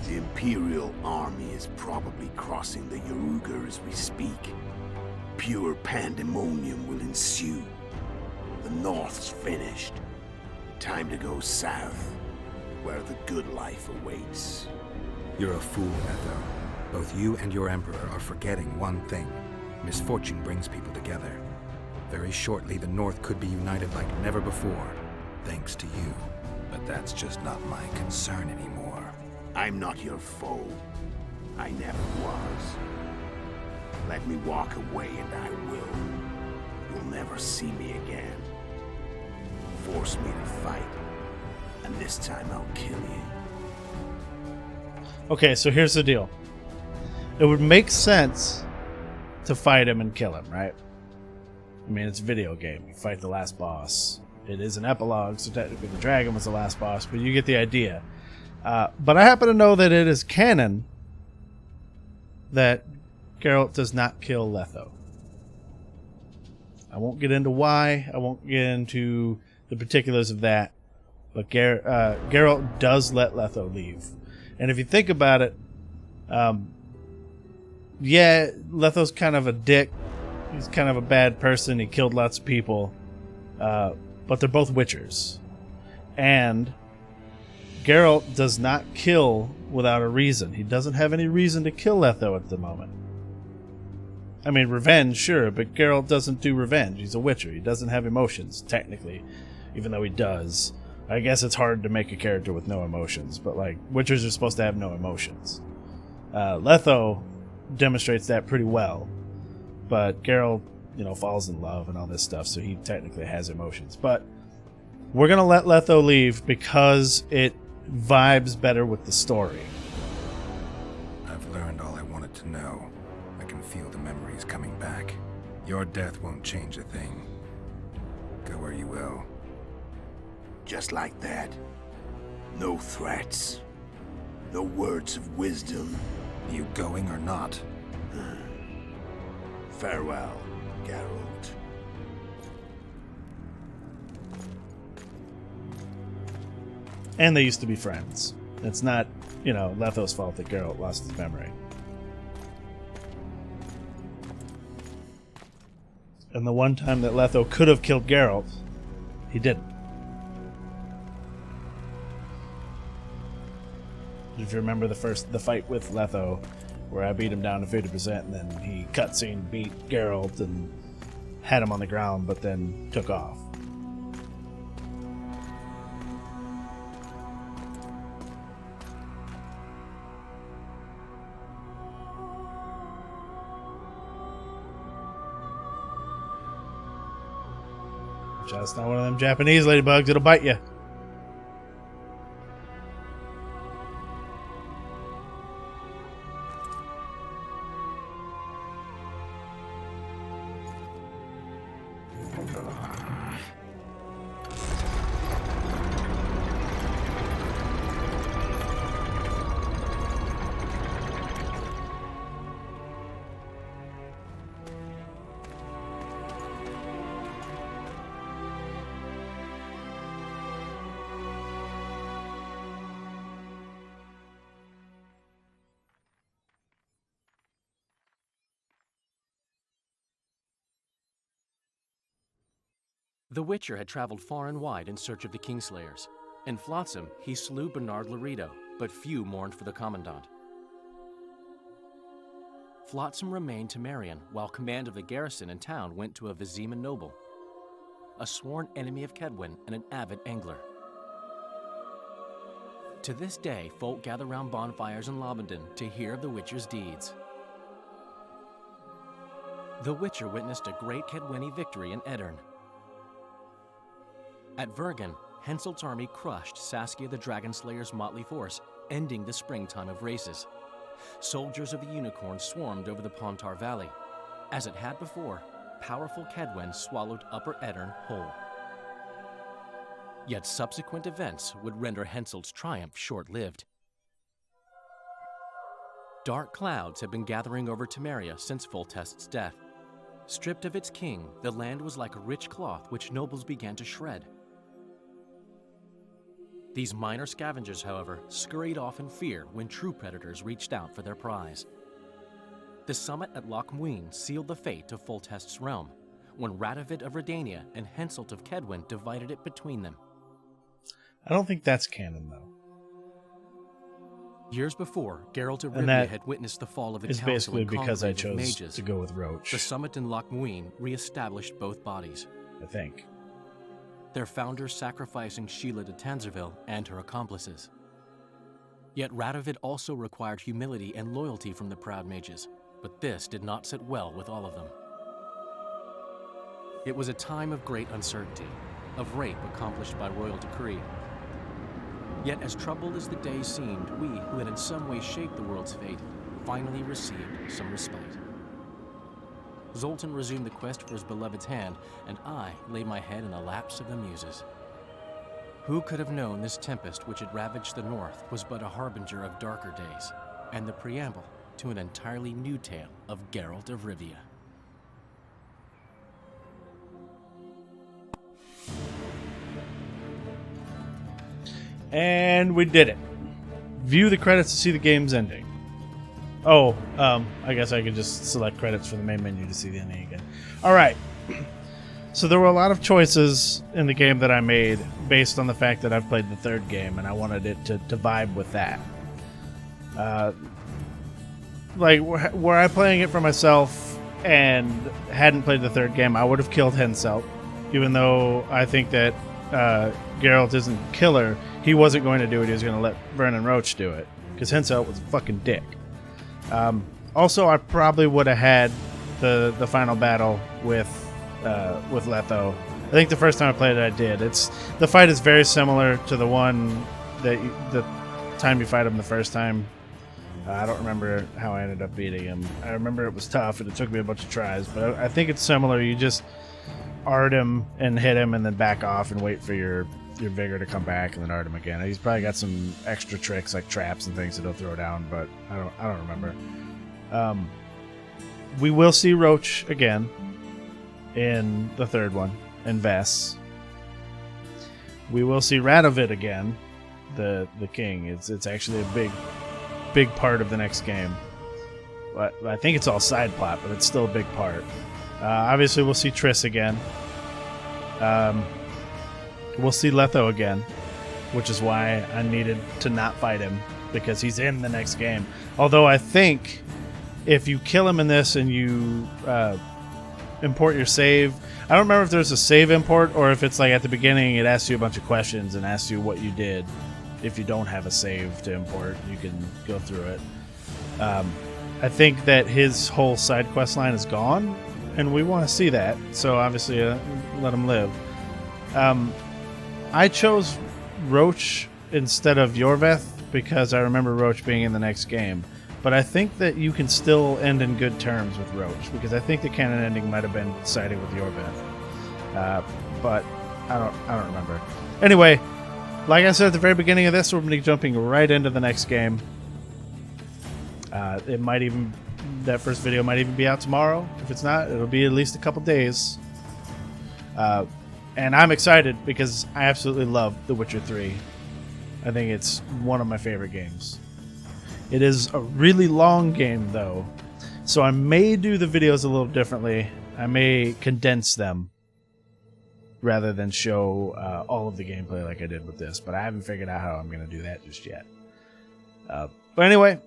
The Imperial army is probably crossing the Yaruga as we speak. Pure pandemonium will ensue. The North's finished. Time to go south, where the good life awaits. You're a fool, Letho. Both you and your Emperor are forgetting one thing. Misfortune brings people together. Very shortly, the North could be united like never before, thanks to you. But that's just not my concern anymore. I'm not your foe. I never was. Let me walk away and I will. You'll never see me again. Force me to fight, and this time I'll kill you. Okay, so here's the deal. It would make sense to fight him and kill him, right? I mean, it's a video game. You fight the last boss. It is an epilogue, so technically the dragon was the last boss, but you get the idea. But I happen to know that it is canon that Geralt does not kill Letho. I won't get into why. I won't get into the particulars of that. But Geralt does let Letho leave. And if you think about it, yeah, Letho's kind of a dick. He's kind of a bad person. He killed lots of people. But they're both Witchers. And Geralt does not kill without a reason. He doesn't have any reason to kill Letho at the moment. I mean, revenge, sure, but Geralt doesn't do revenge. He's a Witcher. He doesn't have emotions, technically, even though he does. I guess it's hard to make a character with no emotions, but, like, Witchers are supposed to have no emotions. Letho demonstrates that pretty well, but Geralt, you know, falls in love and all this stuff, so he technically has emotions. But we're going to let Letho leave because it vibes better with the story. I've learned all I wanted to know. I can feel the memories coming back. Your death won't change a thing. Go where you will. Just like that. No threats. No words of wisdom. You going or not? Farewell, Geralt. And they used to be friends. It's not, you know, Letho's fault that Geralt lost his memory. And the one time that Letho could have killed Geralt, he didn't. If you remember the fight with Letho, where I beat him down to 50% and then he cutscene beat Geralt and had him on the ground, but then took off. Just not one of them Japanese ladybugs, it'll bite you. The Witcher had traveled far and wide in search of the Kingslayers. In Flotsam, he slew Bernard Laredo, but few mourned for the Commandant. Flotsam remained Temerian, while command of the garrison and town went to a Vizima noble, a sworn enemy of Kedwin and an avid angler. To this day, folk gather round bonfires in Lobenden to hear of the Witcher's deeds. The Witcher witnessed a great Kedwini victory in Edirn. At Vergen, Henselt's army crushed Saskia the Dragonslayer's motley force, ending the springtime of races. Soldiers of the Unicorn swarmed over the Pontar Valley. As it had before, powerful Kedwen swallowed Upper Eddern whole. Yet subsequent events would render Henselt's triumph short-lived. Dark clouds had been gathering over Temeria since Foltest's death. Stripped of its king, the land was like a rich cloth which nobles began to shred. These minor scavengers, however, scurried off in fear when true predators reached out for their prize. The summit at Loch Muin sealed the fate of Foltest's realm, when Radovid of Redania and Henselt of Kedwen divided it between them. I don't think that's canon, though. Years before, Geralt of Rivia had witnessed the fall of a council basically and because I conclave of chose mages. to go with Roach. The summit in Loch Muin re-established both bodies. I think. Their founders sacrificing Sheila de Tanzerville and her accomplices. Yet Radovid also required humility and loyalty from the proud mages, but this did not sit well with all of them. It was a time of great uncertainty, of rape accomplished by royal decree. Yet as troubled as the days seemed, we, who had in some way shaped the world's fate, finally received some respite. Zoltan resumed the quest for his beloved's hand, and I laid my head in the laps of the muses. Who could have known this tempest which had ravaged the north was but a harbinger of darker days, and the preamble to an entirely new tale of Geralt of Rivia. And we did it. View the credits to see the game's ending. Oh, I guess I could just select credits from the main menu to see the ending again. Alright. So there were a lot of choices in the game that I made based on the fact that I've played the third game, and I wanted it to vibe with that. Like, were I playing it for myself and hadn't played the third game, I would have killed Henselt. Even though I think that Geralt isn't killer, he wasn't going to do it. He was going to let Vernon Roach do it, because Henselt was a fucking dick. Also, I probably would have had the final battle with Letho. I think the first time I played it, I did. The fight is very similar to the one that the time you fight him the first time. I don't remember how I ended up beating him. I remember it was tough and it took me a bunch of tries, but I think it's similar. You just art him and hit him and then back off and wait for your vigor to come back and then art him again. He's probably got some extra tricks like traps and things that he'll throw down, but I don't remember. We will see Roach again in the third one, in Vess. We will see Radovid again, the king. It's actually a big part of the next game. I think it's all side plot, but it's still a big part. Obviously, we'll see Triss again. We'll see Letho again, which is why I needed to not fight him, because he's in the next game. Although I think if you kill him in this and you import your save, I don't remember if there's a save import or if it's like at the beginning it asks you a bunch of questions and asks you what you did. If you don't have a save to import, you can go through it. I think that his whole side quest line is gone, and we want to see that, so obviously let him live. I chose Roach instead of Yorveth because I remember Roach being in the next game, but I think that you can still end in good terms with Roach, because I think the canon ending might have been siding with Yorveth, but I don't remember. Anyway, like I said at the very beginning of this, we're going to be jumping right into the next game. That first video might even be out tomorrow. If it's not, it'll be at least a couple days. And I'm excited because I absolutely love The Witcher 3. I think it's one of my favorite games. It is a really long game, though, so I may do the videos a little differently. I may condense them rather than show all of the gameplay like I did with this, but I haven't figured out how I'm going to do that just yet. But anyway,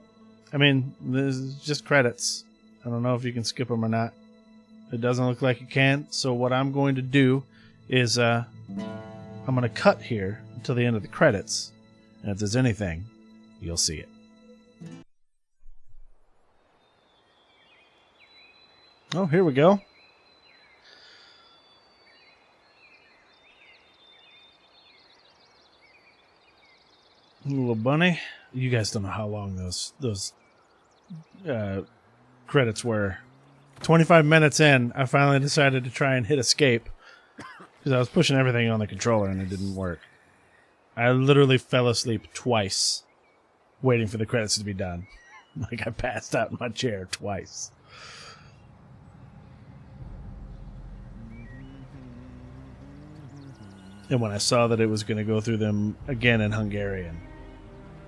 I mean, this is just credits. I don't know if you can skip them or not. It doesn't look like you can, so what I'm going to do is I'm going to cut here until the end of the credits, and if there's anything, you'll see it. Oh, here we go. Little bunny. You guys don't know how long those credits were. 25 minutes in, I finally decided to try and hit escape because I was pushing everything on the controller and it didn't work. I literally fell asleep twice waiting for the credits to be done. Like I passed out in my chair twice. And when I saw that it was going to go through them again in Hungarian,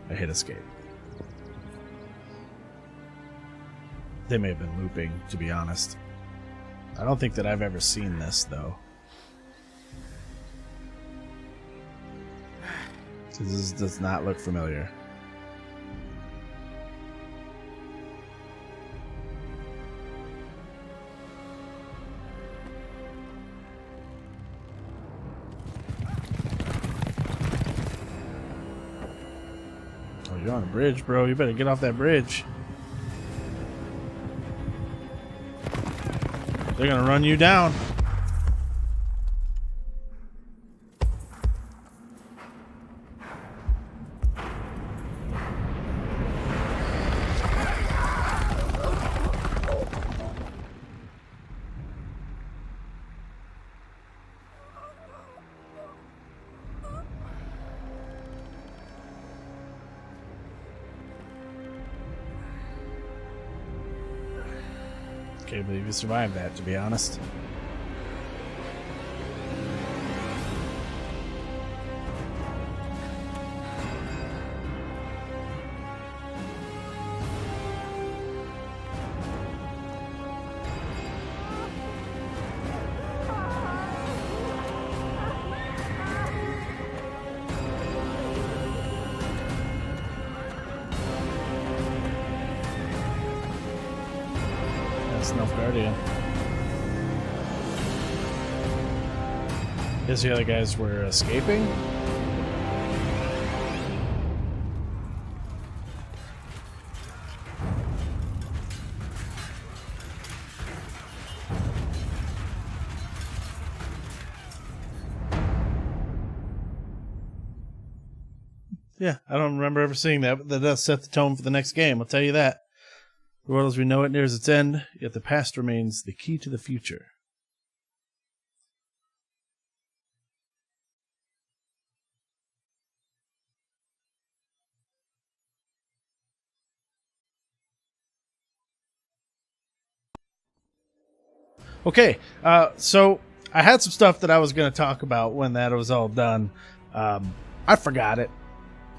I hit escape. They may have been looping, to be honest. I don't think that I've ever seen this, though. This does not look familiar. Oh, you're on a bridge, bro. You better get off that bridge. They're gonna run you down. Can't believe you survived that, to be honest. Guardian. Guess the other guys were escaping? Yeah, I don't remember ever seeing that, but that does set the tone for the next game, I'll tell you that. The world as we know it nears its end, yet the past remains the key to the future. Okay, so I had some stuff that I was going to talk about when that was all done. I forgot it.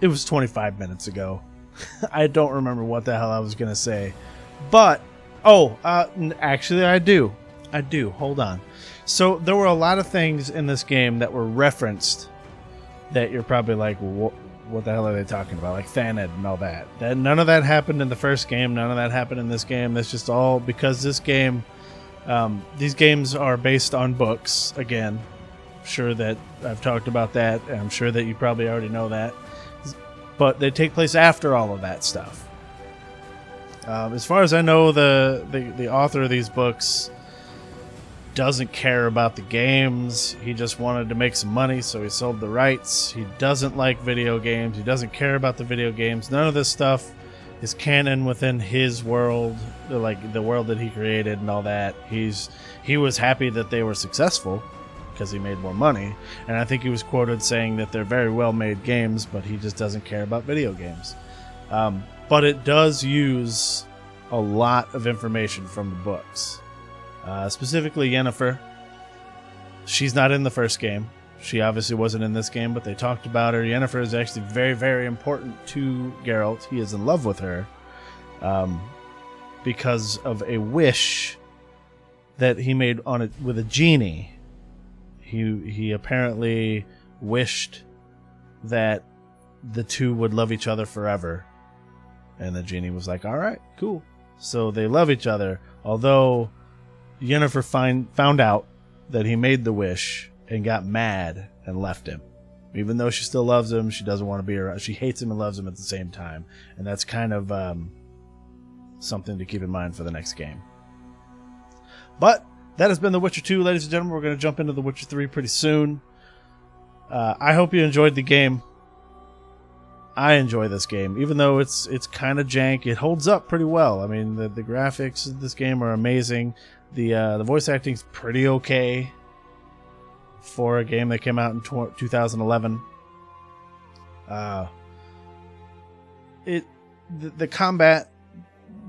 It was 25 minutes ago. I don't remember what the hell I was going to say. But, actually I do. Hold on. So there were a lot of things in this game that were referenced that you're probably like, what the hell are they talking about? Like Thaned and all that. None of that happened in the first game. None of that happened in this game. That's just all because this game, these games are based on books. Again, I'm sure that I've talked about that. And I'm sure that you probably already know that. But they take place after all of that stuff. As far as I know, the author of these books doesn't care about the games. He just wanted to make some money, so he sold the rights. He doesn't like video games. He doesn't care about the video games. None of this stuff is canon within his world, like the world that he created and all that. He was happy that they were successful because he made more money, and I think he was quoted saying that they're very well-made games, but he just doesn't care about video games. But it does use a lot of information from the books. Specifically Yennefer. She's not in the first game. She obviously wasn't in this game, but they talked about her. Yennefer is actually very, very important to Geralt. He is in love with her because of a wish that he made on it with a genie. He apparently wished that the two would love each other forever. And the genie was like, all right, cool. So they love each other. Although Yennefer found out that he made the wish and got mad and left him. Even though she still loves him, she doesn't want to be around. She hates him and loves him at the same time. And that's kind of something to keep in mind for the next game. But that has been The Witcher 2, ladies and gentlemen. We're going to jump into The Witcher 3 pretty soon. I hope you enjoyed the game. I enjoy this game, even though it's kind of jank. It holds up pretty well. I mean, the graphics of this game are amazing. The voice acting's pretty okay for a game that came out in 2011. The combat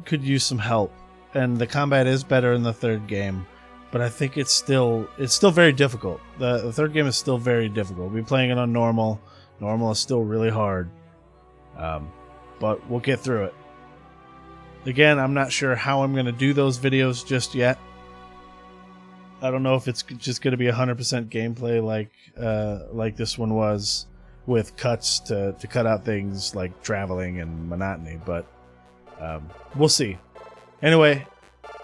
could use some help, and the combat is better in the third game, but I think it's still very difficult. The third game is still very difficult. We'll be playing it on normal. Normal is still really hard, but we'll get through it. Again, I'm not sure how I'm going to do those videos just yet. I don't know if it's just going to be 100% gameplay like this one was, with cuts to cut out things like traveling and monotony, but we'll see. Anyway,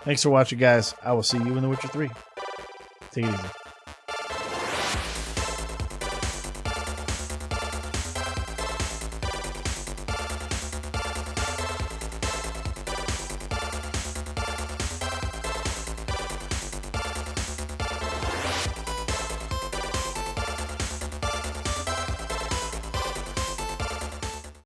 thanks for watching, guys. I will see you in The Witcher 3. Take it easy.